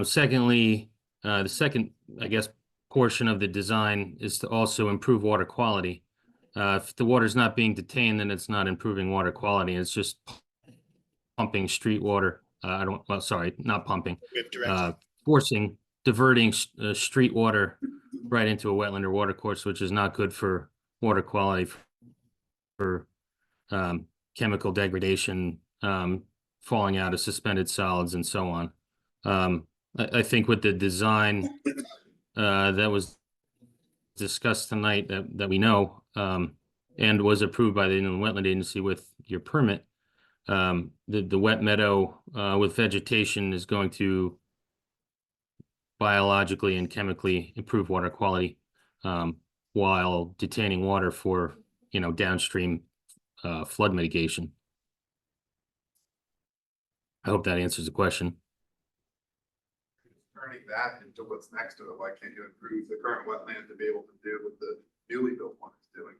Secondly, the second, I guess, portion of the design is to also improve water quality. If the water's not being detained, then it's not improving water quality. It's just pumping street water. Not pumping. Diverting street water right into a wetland or water course, which is not good for water quality, for chemical degradation, falling out of suspended solids and so on. I think with the design that was discussed tonight that we know and was approved by the Inland Wetland Agency with your permit, the wet meadow with vegetation is going to biologically and chemically improve water quality while detaining water for downstream flood mitigation. I hope that answers the question. Turning that into what's next to it, why can't you improve the current wetland to be able to do what the newly built one is doing?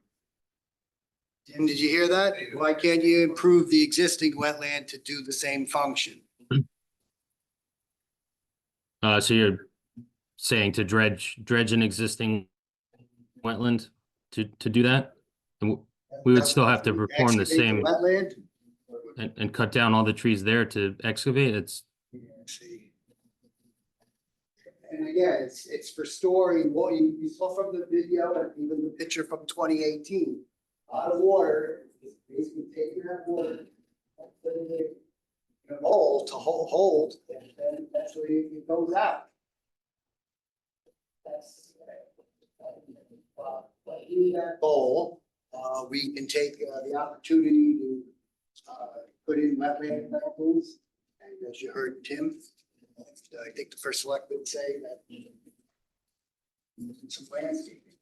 Tim, did you hear that? Why can't you improve the existing wetland to do the same function? So you're saying to dredge an existing wetland to do that? And we would still have to perform the Excavate same Wetland? and cut down all the trees there to excavate? It's See. And again, it's for storing what you saw from the video and even the picture from 2018. A lot of water, is basically taking that water, and putting it in a hole to hold, and then eventually it goes out. That's, by doing that bowl, we can take the opportunity to put in wetland samples. And as you heard Tim, I think the first selectman would say that some landscaping.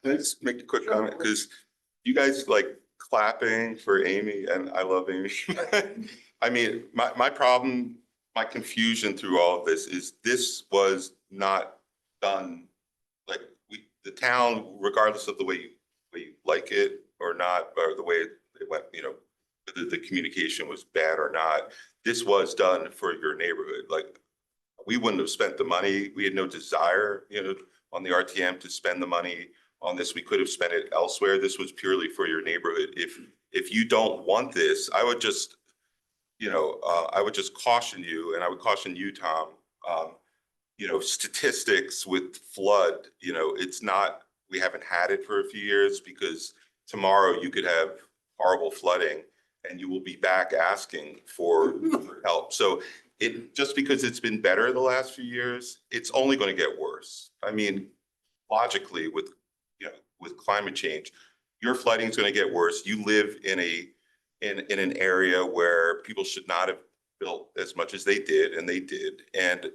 Can I just make a quick comment? Because you guys like clapping for Amy, and I love Amy. I mean, my problem, my confusion through all of this was not done. Like the town, regardless of the way you like it or not, or the way it went, whether the communication was bad or not. This was done for your neighborhood. Like, we wouldn't have spent the money. We had no desire, on the RTM to spend the money on this. We could have spent it elsewhere. This was purely for your neighborhood. If you don't want this, I would just, I would just caution you, and I would caution you, Tom, statistics with flood, it's not, we haven't had it for a few years, because tomorrow you could have horrible flooding and you will be back asking for help. So just because it's been better the last few years, it's only going to get worse. I mean, logically, with climate change, your flooding is going to get worse. You live in an area where people should not have built as much as they did, and they did. And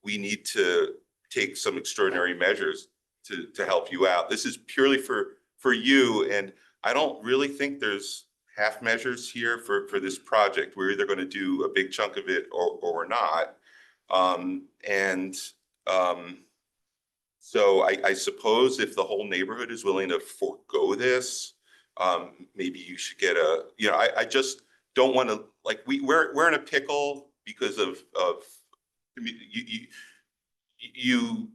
we need to take some extraordinary measures to help you out. This is purely for you, and I don't really think there's half measures here for this project. We're either going to do a big chunk of it or we're not. So I suppose if the whole neighborhood is willing to forego this, maybe you should get I just don't want to, like, we're in a pickle because of you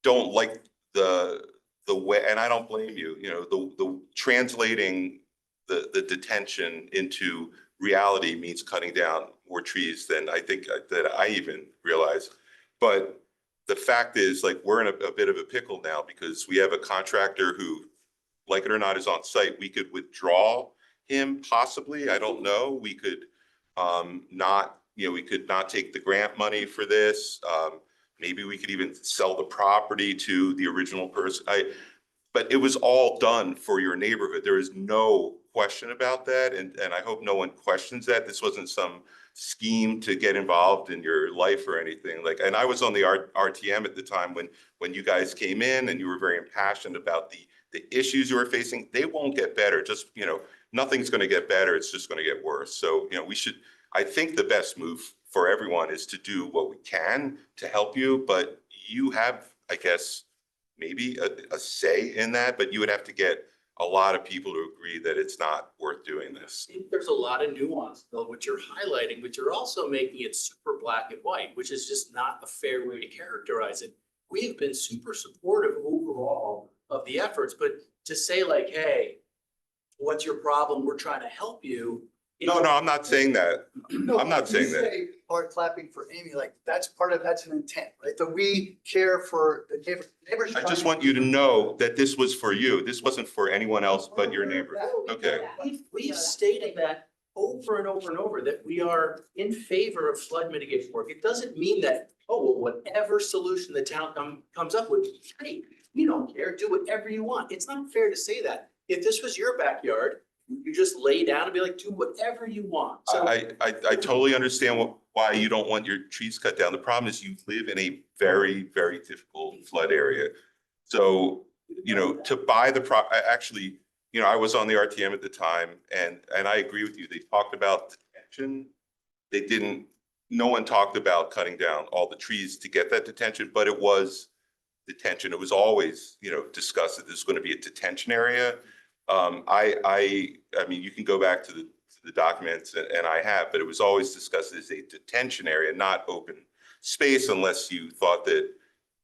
don't like the way, and I don't blame you, the translating the detention into reality means cutting down more trees than I think that I even realized. But the fact is, like, we're in a bit of a pickle now because we have a contractor who, like it or not, is on site. We could withdraw him possibly. I don't know. We could we could not take the grant money for this. Maybe we could even sell the property to the original person. But it was all done for your neighborhood. There is no question about that. And I hope no one questions that. This wasn't some scheme to get involved in your life or anything. Like, and I was on the RTM at the time when you guys came in and you were very impassioned about the issues you were facing. They won't get better. Just, nothing's going to get better. It's just going to get worse. So, I think the best move for everyone is to do what we can to help you, but you have, I guess, maybe a say in that, but you would have to get a lot of people to agree that it's not worth doing this. I think there's a lot of nuance, though, which you're highlighting, but you're also making it super black and white, which is just not a fair way to characterize it. We have been super supportive overall of the efforts, but to say like, hey, what's your problem? We're trying to help you. No, I'm not saying that. I'm not saying that. Part clapping for Amy, like, that's an intent, right? That we care for the neighbors. I just want you to know that this was for you. This wasn't for anyone else but your neighbor. Okay. We've stated that over and over and over, that we are in favor of flood mitigation work. It doesn't mean that, whatever solution the town comes up with, great, we don't care, do whatever you want. It's not fair to say that. If this was your backyard, you just lay down and be like, do whatever you want. So I totally understand why you don't want your trees cut down. The problem is you live in a very, very difficult flood area. So, to buy actually, I was on the RTM at the time, and I agree with you. They talked about detention. No one talked about cutting down all the trees to get that detention, but it was detention. It was always, discussed that this was going to be a detention area. I mean, you can go back to the documents, and I have, but it was always discussed as a detention area, not open space, unless you thought that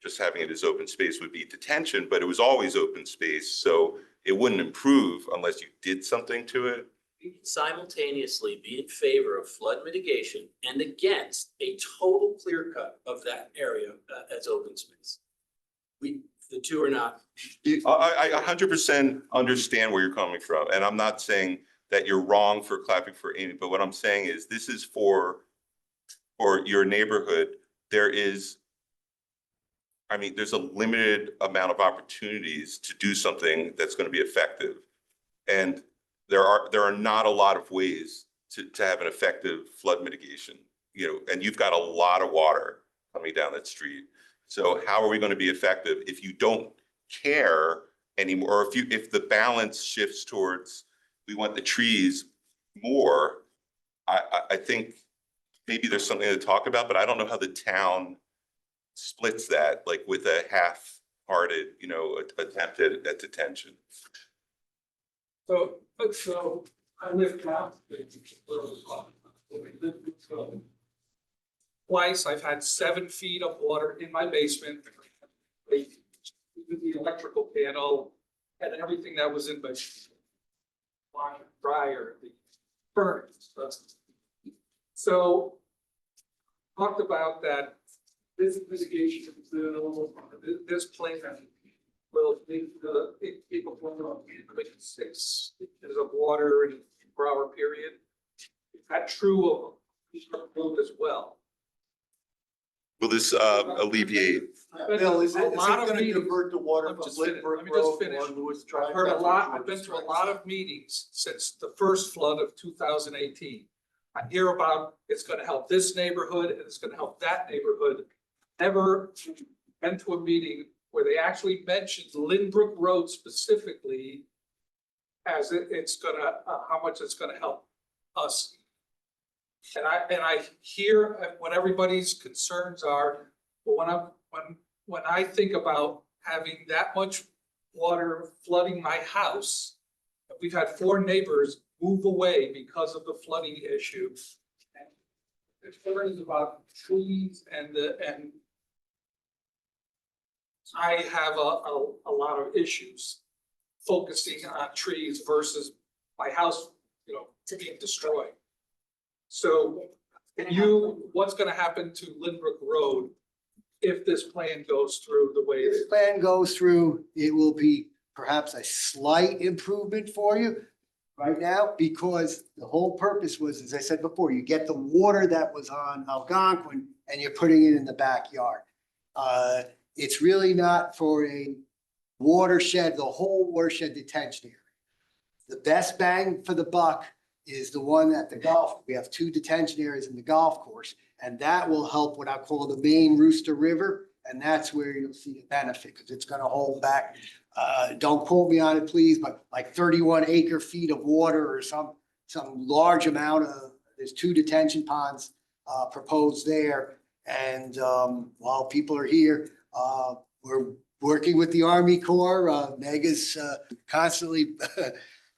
just having it as open space would be detention, but it was always open space. So it wouldn't improve unless you did something to it. we can simultaneously be in favor of flood mitigation and against a total clear cut of that area as open space. The two are not. I 100% understand where you're coming from, and I'm not saying that you're wrong for clapping for Amy, but what I'm saying is this is for your neighborhood. There's a limited amount of opportunities to do something that's going to be effective, and there are not a lot of ways to have an effective flood mitigation. And you've got a lot of water coming down that street. So how are we going to be effective if you don't care anymore, or if the balance shifts towards we want the trees more? I think maybe there's something to talk about, but I don't know how the town splits that, like with a half-hearted, attempt at detention. So I live down. Twice, I've had 7 feet of water in my basement. Even the electrical panel and everything that was in my dryer, the furnace. So talked about that this mitigation bill, this plan will be capable of 6 inches of water in a 4-hour period. Is that true of Eastern Road as well? Will this alleviate? Bill, is A it lot of gonna meetings. divert the water Let from me just finish. Lindbrook Let me just Road finish. or Lewis Drive? I've heard a That's lot, what I've been to a you're lot of meetings since the first flood of 2018. I hear about it's gonna help this neighborhood and it's gonna help that neighborhood. Never been to a meeting where they actually mentioned Lindbrook Road specifically as it's gonna, how much it's gonna help us. And I hear what everybody's concerns are, but when I think about having that much water flooding my house, we've had 4 neighbors move away because of the flooding issue. And concerns about trees and I have a lot of issues focusing on trees versus my house, being destroyed. So what's gonna happen to Lindbrook Road if this plan goes through the way If it this plan goes through, it will be perhaps a slight improvement for you right now, because the whole purpose was, as I said before, you get the water that was on Algonquin and you're putting it in the backyard. It's really not for a watershed, the whole watershed detention area. The best bang for the buck is the one at the golf. We have 2 detention areas in the golf course, and that will help what I call the main Rooster River. And that's where you'll see the benefit, because it's gonna hold back, don't quote me on it, please, but like 31 acre feet of water or some large amount of, there's 2 detention ponds proposed there. And while people are here, we're working with the Army Corps. Mega's constantly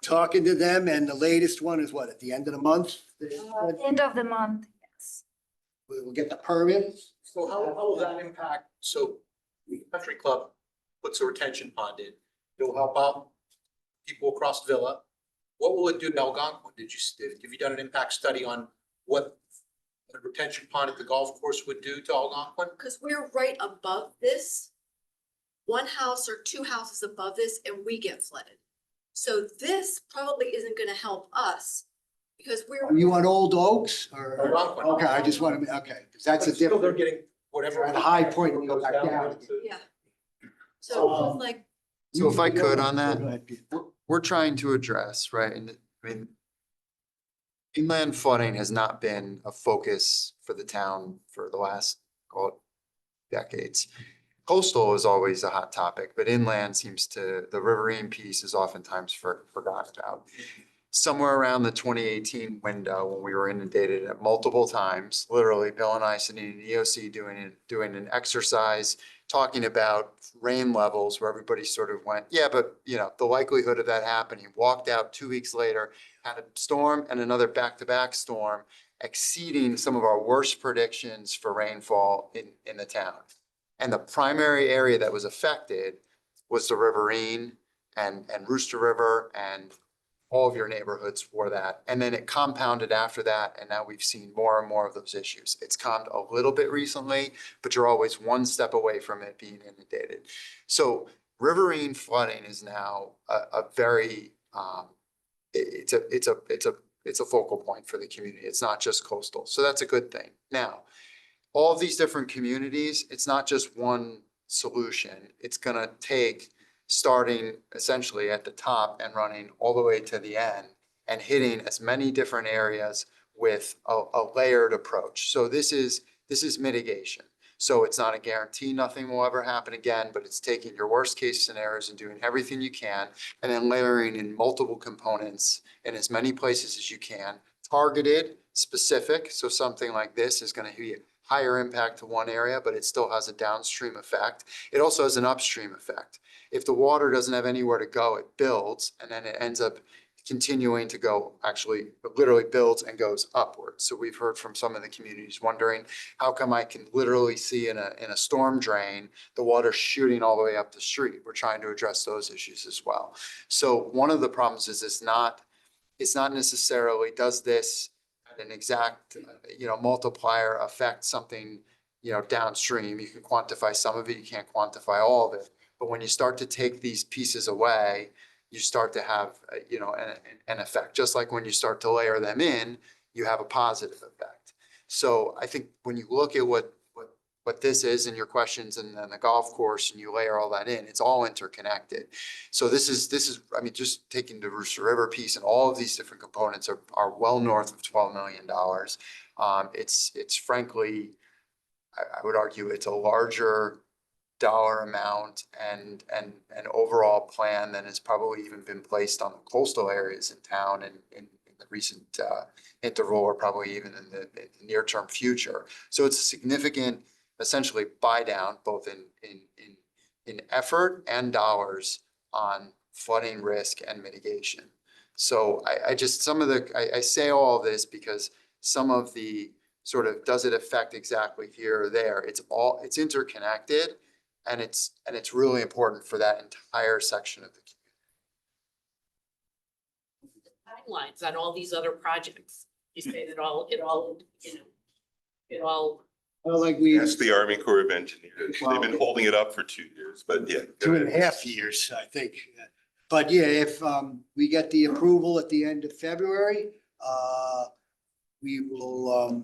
talking to them, and the latest one is what, at the end of the month? End of the month, yes. We'll get the permit. So how will that impact, so the country club puts a retention pond in, it'll help out people across Villa. What will it do to Algonquin? Have you done an impact study on what a retention pond at the golf course would do to Algonquin? Because we're right above this. 1 house or 2 houses above this and we get flooded. So this probably isn't gonna help us because Are you on Old Oaks or? Algonquin. Okay, I just want to, okay, because that's a But still, they're different, getting whatever. at a high point, we go goes back down. to- Yeah. So it's like, So if I could on Go that, ahead, Pete. we're trying to address, right, and I mean, inland flooding has not been a focus for the town for the last, call it, decades. Coastal is always a hot topic, but inland the riverine piece is oftentimes forgotten about. Somewhere around the 2018 window, when we were inundated at multiple times, literally Bill and I sitting in the EOC doing an exercise, talking about rain levels where everybody sort of went, yeah, but the likelihood of that happening, walked out 2 weeks later, had a storm and another back-to-back storm exceeding some of our worst predictions for rainfall in the town. And the primary area that was affected was the Riverine and Rooster River and all of your neighborhoods for that. And then it compounded after that. And now we've seen more and more of those issues. It's calmed a little bit recently, but you're always one step away from it being inundated. So riverine flooding is now a very, it's a focal point for the community. It's not just coastal. So that's a good thing. Now, all of these different communities, it's not just one solution. It's gonna take starting essentially at the top and running all the way to the end and hitting as many different areas with a layered approach. So this is mitigation. So it's not a guarantee nothing will ever happen again, but it's taking your worst case scenarios and doing everything you can and then layering in multiple components in as many places as you can, targeted, specific. So something like this is gonna be higher impact to one area, but it still has a downstream effect. It also has an upstream effect. If the water doesn't have anywhere to go, it builds and then it ends up continuing to go, actually literally builds and goes upwards. So we've heard from some of the communities wondering, how come I can literally see in a storm drain, the water shooting all the way up the street? We're trying to address those issues as well. So one of the problems is it's not necessarily, does this at an exact, multiplier affect something, downstream? You can quantify some of it, you can't quantify all of it. But when you start to take these pieces away, you start to have, an effect. Just like when you start to layer them in, you have a positive effect. So I think when you look at what this is in your questions and then the golf course and you layer all that in, it's all interconnected. So this is, I mean, just taking the Rooster River piece and all of these different components are well north of $12 million. It's frankly, I would argue it's a larger dollar amount and an overall plan than has probably even been placed on the coastal areas in town in the recent interval, or probably even in the near-term future. So it's a significant, essentially buy down, both in effort and dollars on flooding risk and mitigation. So I just, I say all of this because some of the sort of, does it affect exactly here or there? It's interconnected. And it's really important for that entire section of the community. Timelines on all these other projects. You say that it all. Well, like we. Ask the Army Corps of Engineers. They've been holding it up for 2 years, but yeah. 2.5 years, I think. But yeah, if we get the approval at the end of February, we will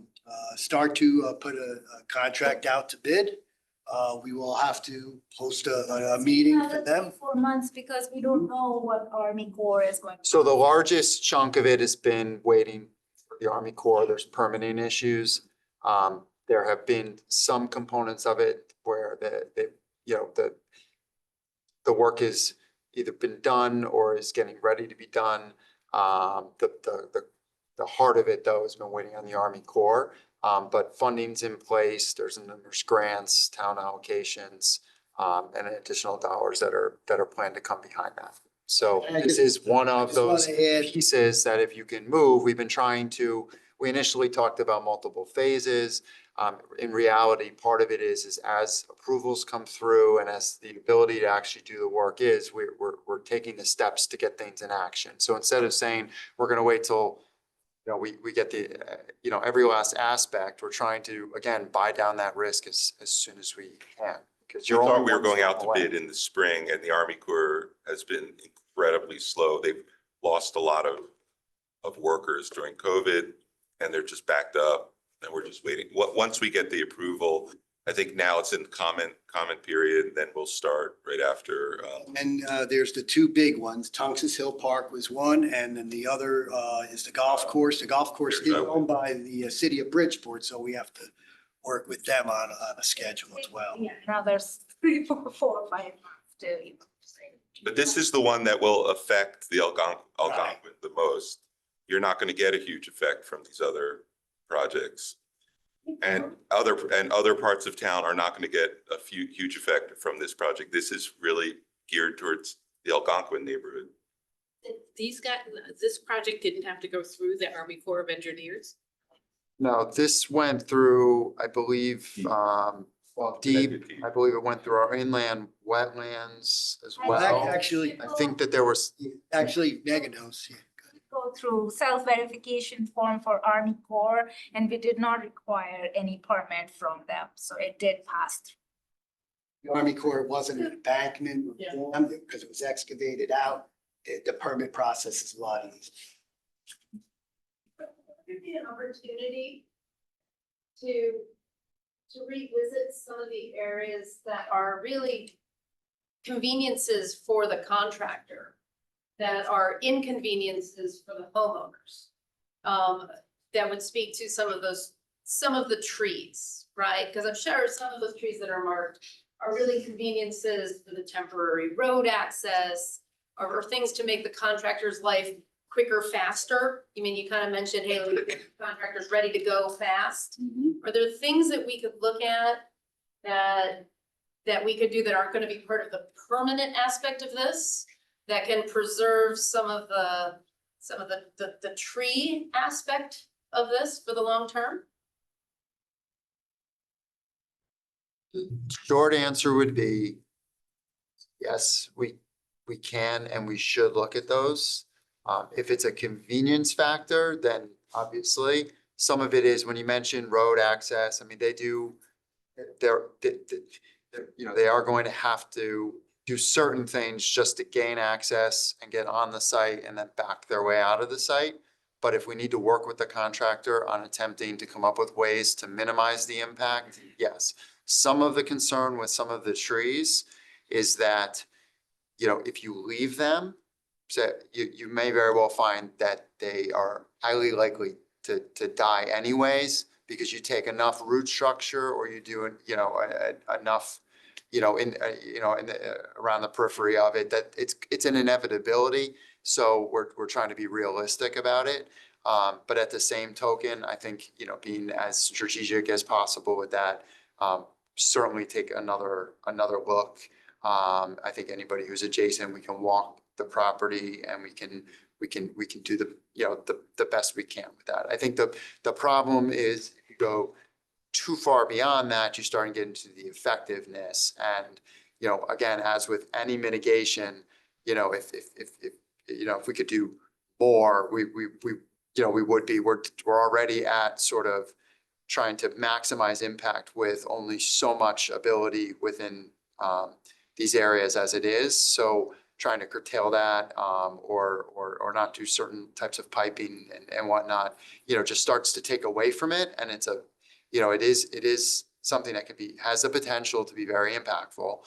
start to put a contract out to bid. We will have to host a meeting for them. 4 months, because we don't know what Army Corps is going to. So the largest chunk of it has been waiting for the Army Corps. There's permitting issues. There have been some components of it where the work has either been done or is getting ready to be done. The heart of it, though, has been waiting on the Army Corps. But funding's in place. There's grants, town allocations, and additional dollars that are planned to come behind that. So this is one of those pieces that if you can move, we initially talked about multiple phases. In reality, part of it is as approvals come through and as the ability to actually do the work we're taking the steps to get things in action. So instead of saying, we're gonna wait till we get the, every last aspect, we're trying to, again, buy down that risk as soon as we can. Because We thought we were going out to bid in the spring, and the Army Corps has been incredibly slow. They've lost a lot of workers during COVID, and they're just backed up, and we're just waiting. Once we get the approval, I think now it's in comment period, then we'll start right after. And there's the two big ones. Tungus Hill Park was one, and then the other is the golf course. The golf course is owned by the city of Bridgeport, so we have to work with them on a schedule as well. Yeah, now there's 3, 4, 5 months to. But this is the one that will affect the Algonquin the most. You're not going to get a huge effect from these other projects. And other parts of town are not going to get a huge effect from this project. This is really geared towards the Algonquin neighborhood. This project didn't have to go through the Army Corps of Engineers? No, this went through, I believe, deep. I believe it went through our inland wetlands as well. Actually, I think that there was. actually, Megan knows. Yeah. Go through self-verification form for Army Corps, and we did not require any permit from them, so it did pass through. The Army Corps wasn't an embankment because it was excavated out. The permit process is a lot easier. Could be an opportunity to revisit some of the areas that are really conveniences for the contractor, that are inconveniences for the homeowners. That would speak to some of the trees, right? Because I'm sure some of those trees that are marked are really conveniences for the temporary road access, or things to make the contractor's life quicker, faster. I mean, you kind of mentioned, hey, the contractor's ready to go fast. Are there things that we could look at that we could do that aren't going to be part of the permanent aspect of this, that can preserve some of some of the tree aspect of this for the long term? Short answer would be yes, we can and we should look at those. If it's a convenience factor, then obviously some of it is when you mention road access, I mean, they are going to have to do certain things just to gain access and get on the site and then back their way out of the site. But if we need to work with the contractor on attempting to come up with ways to minimize the impact, yes. Some of the concern with some of the trees is that, if you leave them, so you may very well find that they are highly likely to die anyways, because you take enough root structure or you do, enough, around the periphery of it, that it's an inevitability. So we're trying to be realistic about it. But at the same token, I think, being as strategic as possible with that, certainly take another look. I think anybody who's adjacent, we can walk the property and we can do the best we can with that. I think the problem is if you go too far beyond that, you start to get into the effectiveness. And, again, as with any mitigation, if we could do more, we would be, we're already at sort of trying to maximize impact with only so much ability within these areas as it is. So trying to curtail that or not do certain types of piping and whatnot, just starts to take away from it. And it's it is something that has the potential to be very impactful.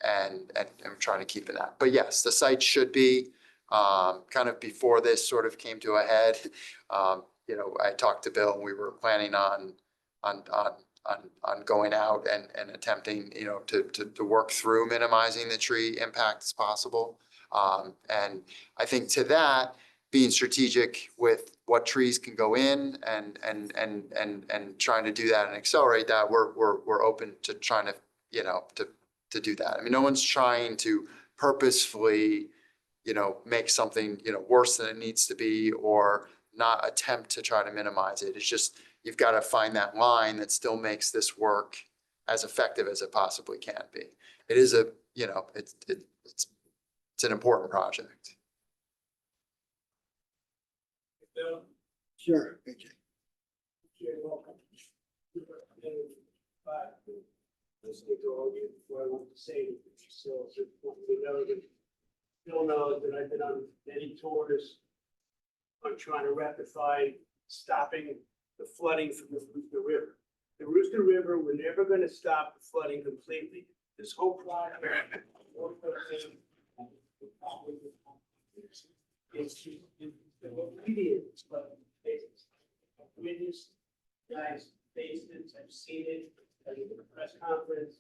And I'm trying to keep in that. But yes, the site should be kind of before this sort of came to a head. I talked to Bill and we were planning on going out and attempting, to work through minimizing the tree impact as possible. And I think to that, being strategic with what trees can go in and trying to do that and accelerate that, we're open to trying to, to do that. I mean, no one's trying to purposefully, make something, worse than it needs to be or not attempt to try to minimize it. It's just, you've got to find that line that still makes this work as effective as it possibly can be. It is it's an important project. Bill? Sure. Okay. You're welcome. But listening to all of you, what I want to say, so it's important to know that Bill knows that I've been on many tours on trying to rectify stopping the flooding from the Rooster River. The Rooster River, we're never going to stop the flooding completely. This whole project. Witness, guys, basements, I've seen it, at the press conference.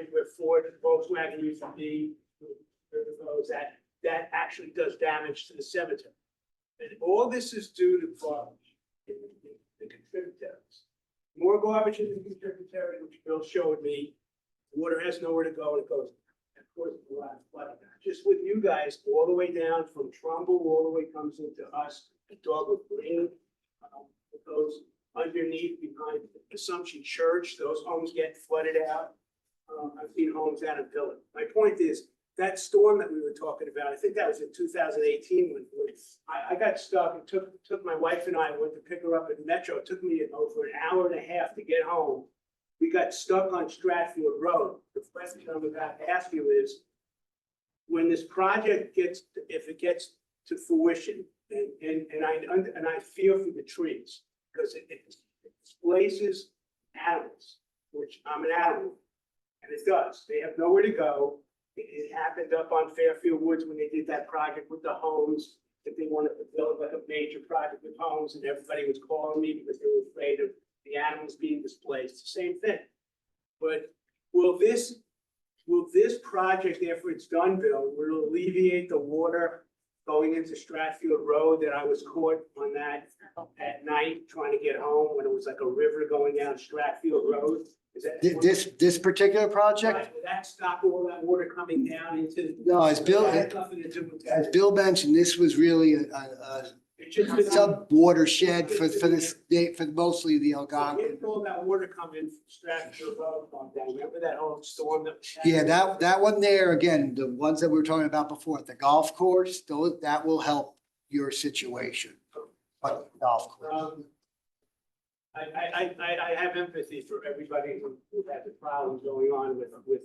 Where Ford, Volkswagen used to be, that actually does damage to the cemetery. And all this is due to garbage in the contributaries. More garbage in the contributary, which Bill showed me, water has nowhere to go, and it goes, of course, a lot of flooding. Just with you guys, all the way down from Trumbull, all the way comes into us, the Dogwood Green, it goes underneath behind Assumption Church, those homes get flooded out. I've seen homes out of Village. My point is, that storm that we were talking about, I think that was in 2018 when I got stuck. It took my wife and I went to pick her up at Metro. It took me over an hour and a half to get home. We got stuck on Stratfield Road. The question I'm about to ask you is, when this project if it gets to fruition, and I feel for the trees, because it displaces animals, which I'm an animal, and it does. They have nowhere to go. It happened up on Fairfield Woods when they did that project with the homes, that they wanted to build like a major project with homes, and everybody was calling me because they were afraid of the animals being displaced. Same thing. But will this project, after it's done, Bill, will alleviate the water going into Stratfield Road that I was caught on that at night trying to get home when it was like a river going down Stratfield Road. Is that? This particular project, Right, will that stop all that water coming down into? No, as Bill- That had nothing to do with that. as Bill mentioned, this was really a It's just been- sub watershed for this, for mostly the Algonquin. Get all that water coming from Stratfield Road on down. Remember that whole storm that? Yeah, that one there, again, the ones that we were talking about before, at the golf course, those, that will help your situation. But golf course. I have empathy for everybody who had the problems going on with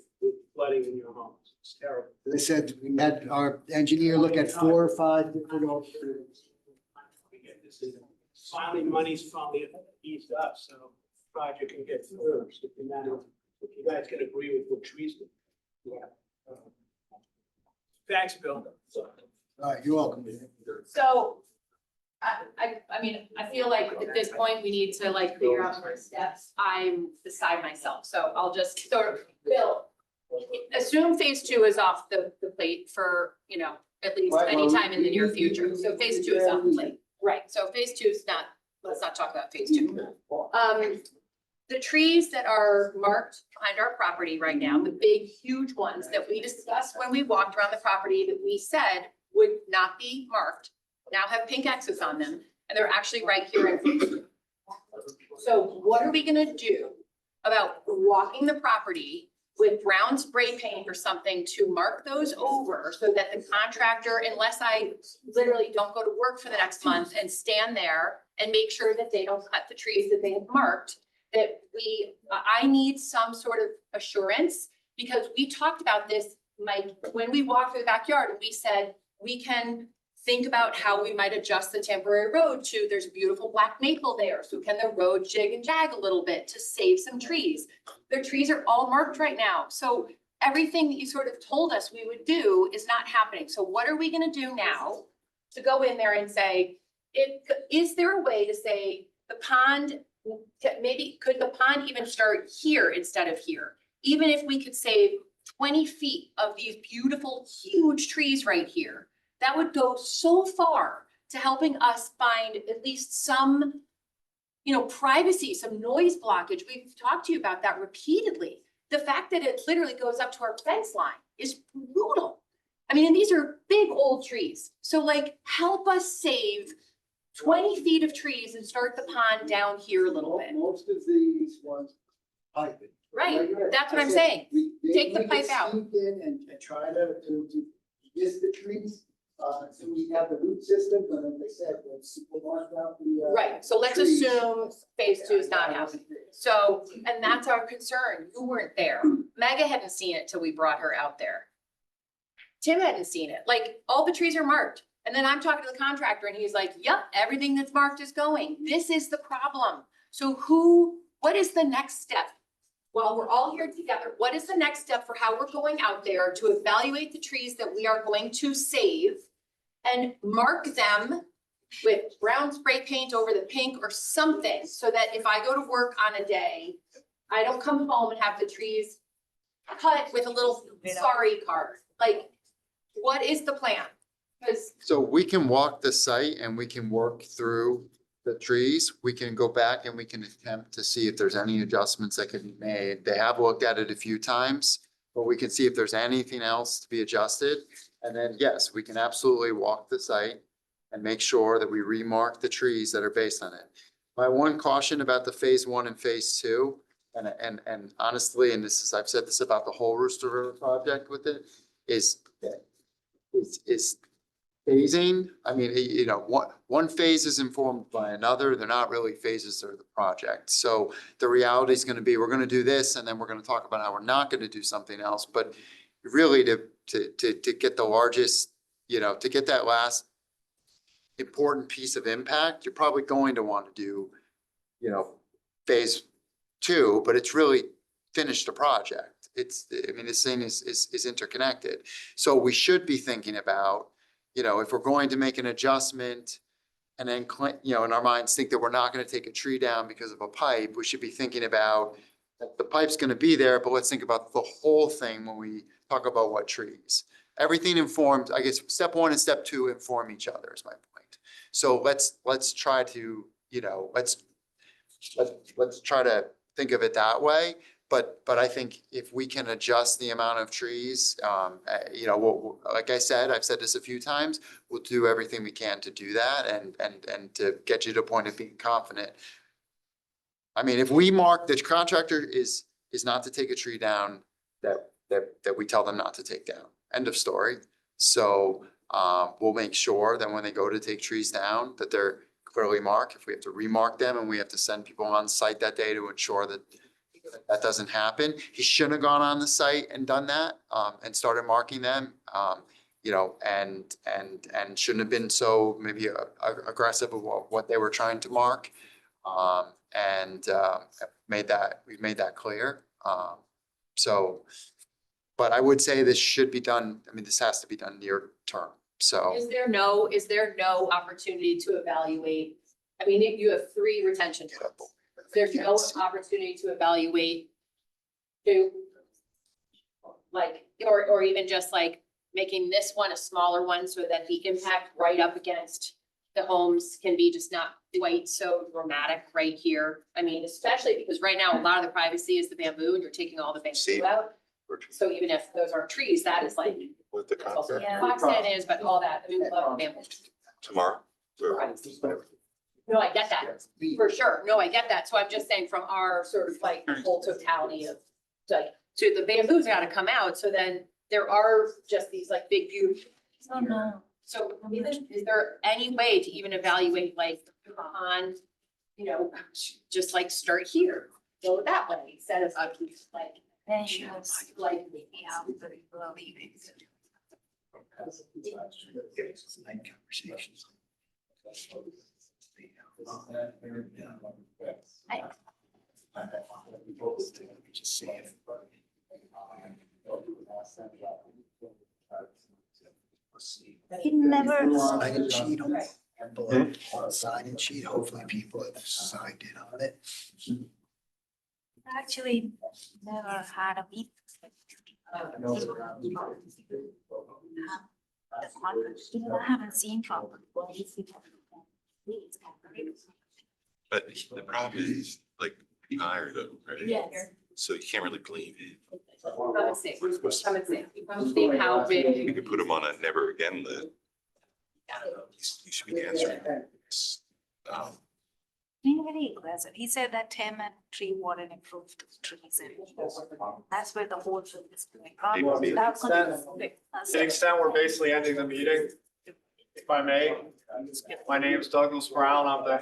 flooding in your homes. It's terrible. As I said, we had our engineer look at 4 or 5 different alternatives. We get this in. Finally, money's finally eased up, so the project can get through. So if you guys can agree with what trees do. Yeah. Thanks, Bill. All right, you're welcome. So, I mean, I feel like at this point, we need to like figure out our steps. I'm beside myself, so I'll just, so, Bill, assume phase 2 is off the plate for, you know, at least Right, well, anytime in the near future. So phase 2 is off the plate. Right, so phase 2 is not, let's not talk about phase 2. The trees that are marked behind our property right now, the big, huge ones that we discussed when we walked around the property that we said would not be marked, now have pink X's on them, and they're actually right here in phase 2. So what are we gonna do about walking the property with brown spray paint or something to mark those over so that the contractor, unless I literally don't go to work for the next month and stand there and make sure that they don't cut the trees that they have marked, that I need some sort of assurance, because we talked about this, Mike, when we walked through the backyard, and we said, we can think about how we might adjust the temporary road to, there's beautiful black maple there, so can the road jig and jag a little bit to save some trees? The trees are all marked right now, so everything that you sort of told us we would do is not happening. So what are we gonna do now to go in there and say, is there a way to say the pond, maybe could the pond even start here instead of here? Even if we could save 20 feet of these beautiful, huge trees right here, that would go so far to helping us find at least some, you know, privacy, some noise blockage. We've talked to you about that repeatedly. The fact that it literally goes up to our fence line is brutal. I mean, and these are big old trees. So like, help us save 20 feet of trees and start the pond down here a little bit. Most of these ones pipe it. Right, that's what I'm saying. Take the pipe out. Sneak in and try to miss the trees. So we have the root system, but like I said, let's wash out the. Right, so let's trees. assume phase 2 is not happening. So, and that's our concern. You weren't there. Mega hadn't seen it till we brought her out there. Tim hadn't seen it. Like, all the trees are marked. And then I'm talking to the contractor and he's like, yep, everything that's marked is going. This is the problem. So what is the next step? While we're all here together, what is the next step for how we're going out there to evaluate the trees that we are going to save and mark them with brown spray paint over the pink or something, so that if I go to work on a day, I don't come home and have the trees cut with a little sorry card? Like, what is the plan? Because So we can walk the site and we can work through the trees. We can go back and we can attempt to see if there's any adjustments that can be made. They have looked at it a few times, but we can see if there's anything else to be adjusted. And then, yes, we can absolutely walk the site and make sure that we remark the trees that are based on it. My one caution about the phase 1 and phase 2, and honestly, and this is, I've said this about the whole Rooster River project with it, is phasing. I mean, you know, one phase is informed by another. They're not really phases of the project. So the reality is going to be, we're going to do this, and then we're going to talk about how we're not going to do something else. But really to get the largest, you know, to get that last important piece of impact, you're probably going to want to do, you know, phase 2, but it's really finish the project. I mean, this thing is interconnected. So we should be thinking about, you know, if we're going to make an adjustment and then, you know, in our minds think that we're not going to take a tree down because of a pipe, we should be thinking about that the pipe's going to be there, but let's think about the whole thing when we talk about what trees. everything informs, I guess, step one and step two inform each other is my point. So let's try to, you know, let's try to think of it that way. But I think if we can adjust the amount of trees, you know, like I said, I've said this a few times, we'll do everything we can to do that and to get you to a point of being confident. I mean, if we mark, the contractor is not to take a tree down that we tell them not to take down. End of story. So we'll make sure that when they go to take trees down, that they're clearly marked. If we have to remark them and we have to send people on site that day to ensure that that doesn't happen. He shouldn't have gone on the site and done that and started marking them, you know, and shouldn't have been so maybe aggressive of what they were trying to mark. We've made that clear. So, but I would say this should be done, I mean, this has to be done near term, so. Is there no opportunity to evaluate? I mean, you have 3 retention ponds. There's no opportunity to evaluate to like, or even just like making this one a smaller one so that the impact right up against the homes can be just not quite so dramatic right here. I mean, especially because right now, a lot of the privacy is the bamboo and you're taking all the See. bamboo out. So even if those are trees, that is like, With the that's also what contract Foxhead is, but all that, I mean, a lot of bamboo. tomorrow. No, I get that, for sure. No, I get that. So I'm just saying from our sort of like whole totality of, like, so the bamboos gotta come out, so then there are just these like big beautiful. Oh, no. So is there any way to even evaluate like on, you know, just like start here, go that way instead of like. Then she was Like. yeah, the people are leaving. Conversations. Just see if. He never. Sign and sheet on it. Sign and sheet, hopefully people have signed in on it. Actually never had a meeting. The contract, I haven't seen from. But the problem is, like, he hired him, right? Yes. So you can't really blame him. Come and see, come and see, come and see how You big. could put him on a never again list. He should be answering. Being very aggressive. He said that Tim and Tree Warden improved the trees and that's where the whole thing is going on. Maybe. That's gonna be big. To the extent we're basically ending the meeting, if I may, my name's Douglas Brown, I'm the,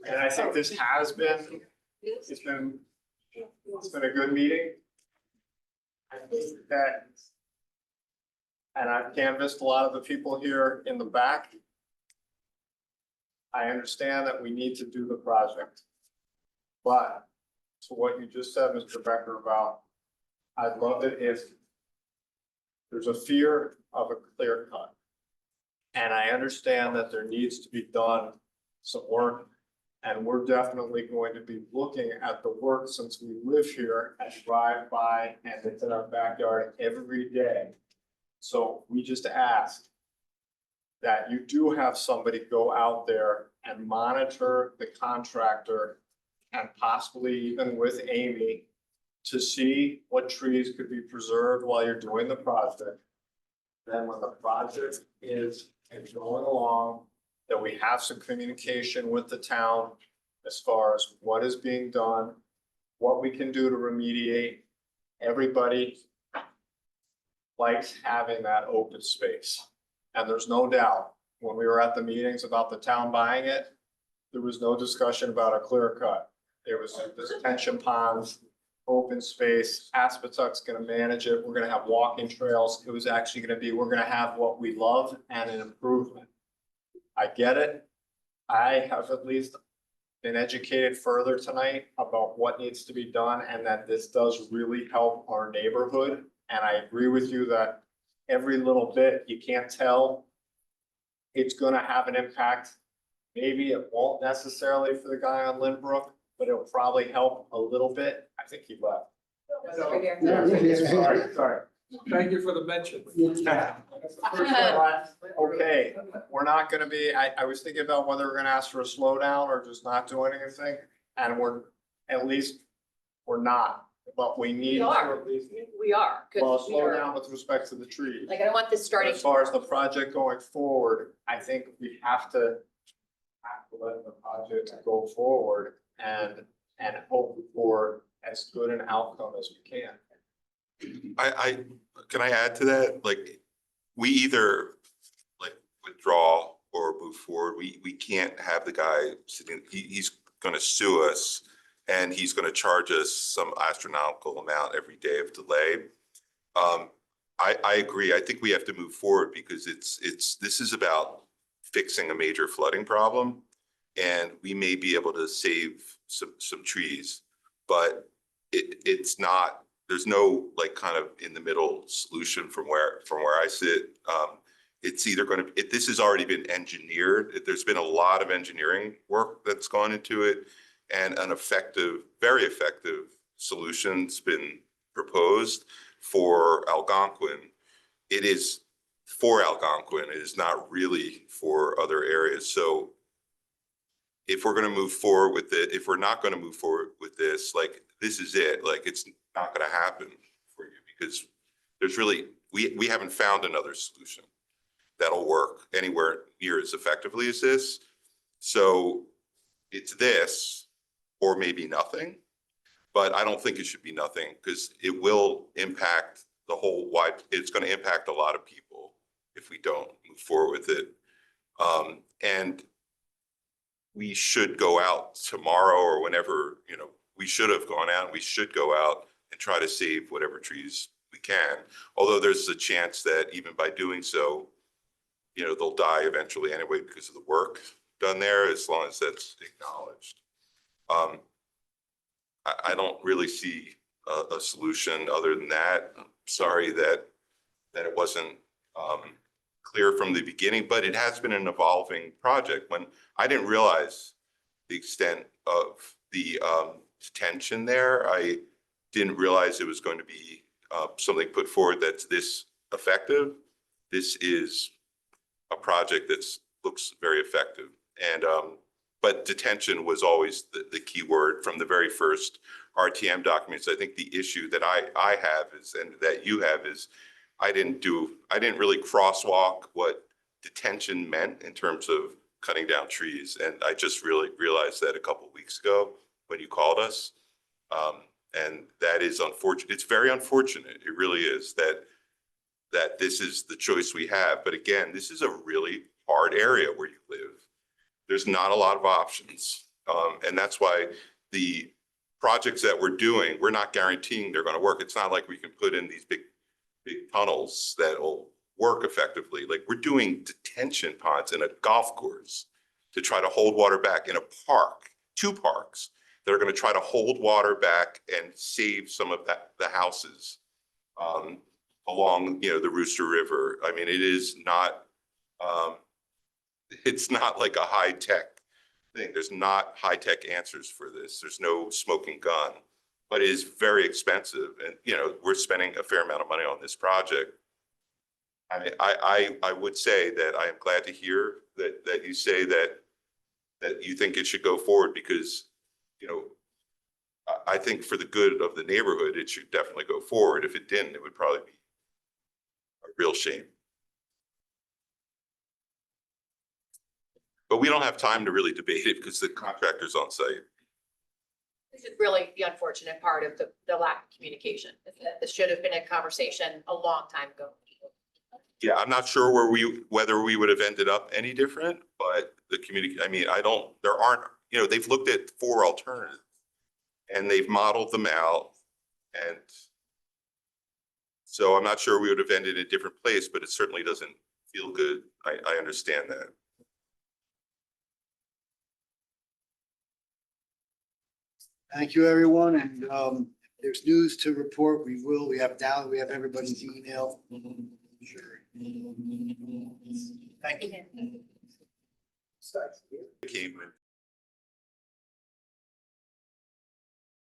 and I think this has been, it's been a good meeting. I think that, and I've canvassed a lot of the people here in the back. I understand that we need to do the project. But to what you just said, Mr. Becker, about, I'd love it if there's a fear of a clear cut. And I understand that there needs to be done some work. And we're definitely going to be looking at the work since we live here and drive by and it's in our backyard every day. So we just ask that you do have somebody go out there and monitor the contractor and possibly even with Amy to see what trees could be preserved while you're doing the project. Then when the project is going along, that we have some communication with the town as far as what is being done, what we can do to remediate. Everybody likes having that open space. And there's no doubt, when we were at the meetings about the town buying it, there was no discussion about a clear cut. There was detention ponds, open space, Aspetuck's gonna manage it, we're gonna have walking trails. It was actually gonna be, we're gonna have what we love and an improvement. I get it. I have at least been educated further tonight about what needs to be done and that this does really help our neighborhood. And I agree with you that every little bit, you can't tell it's gonna have an impact. Maybe it won't necessarily for the guy on Lynbrook, but it'll probably help a little bit. I think he left. Sorry. Thank you for the mention. Okay, we're not gonna be, I was thinking about whether we're gonna ask for a slowdown or just not doing anything. And at least, we're not, but we need to are. at least. We are, Well, because we slow are, down with respect to the trees. like, I don't want this starting. As far as the project going forward, I think we have to let the project go forward and hope for as good an outcome as we can. Can I add to that? Like, we either like withdraw or move forward. We can't have the guy sitting, he's gonna sue us and he's gonna charge us some astronomical amount every day of delay. I agree. I think we have to move forward because this is about fixing a major flooding problem. And we may be able to save some trees, but it's not, there's no like kind of in the middle solution from where I sit. It's either going to, this has already been engineered. There's been a lot of engineering work that's gone into it, and an effective, very effective solution's been proposed for Algonquin. It is for Algonquin. It is not really for other areas. So if we're going to move forward with it, if we're not going to move forward with this, like, this is it, like, it's not going to happen for you because there's really, we haven't found another solution that'll work anywhere near as effectively as this. So it's this or maybe nothing, but I don't think it should be nothing because it will impact the whole wide, it's going to impact a lot of people if we don't move forward with it. And we should go out tomorrow or whenever, we should have gone out and we should go out and try to save whatever trees we can. Although there's a chance that even by doing so, they'll die eventually anyway because of the work done there, as long as that's acknowledged. I don't really see a solution other than that. I'm sorry that it wasn't clear from the beginning, but it has been an evolving project. When I didn't realize the extent of the tension there, I didn't realize it was going to be something put forward that's this effective. This is a project that looks very effective. And but detention was always the key word from the very first RTM documents. I think the issue that I have is, and that you have is, I didn't really crosswalk what detention meant in terms of cutting down trees. And I just really realized that a couple of weeks ago when you called us. And that is unfortunate. It's very unfortunate. It really is that this is the choice we have. But again, this is a really hard area where you live. There's not a lot of options. And that's why the projects that we're doing, we're not guaranteeing they're going to work. It's not like we can put in these big tunnels that will work effectively. Like, we're doing detention ponds in a golf course to try to hold water back in a park, 2 parks that are going to try to hold water back and save some of the houses along, the Rooster River. I mean, it is not, it's not like a high tech thing. There's not high tech answers for this. There's no smoking gun. But it is very expensive, and we're spending a fair amount of money on this project. I mean, I would say that I am glad to hear that you say that you think it should go forward because, I think for the good of the neighborhood, it should definitely go forward. If it didn't, it would probably be a real shame. But we don't have time to really debate it because the contractor's on site. This is really the unfortunate part of the lack of communication. Is that This should have been a conversation a long time ago. Yeah, I'm not sure whether we would have ended up any different, but I mean, there aren't, they've looked at 4 alternatives and they've modeled them out. And so I'm not sure we would have ended in a different place, but it certainly doesn't feel good. I understand that. Thank you, everyone, and if there's news to report, we have everybody's email. Sure. Thank you. Came with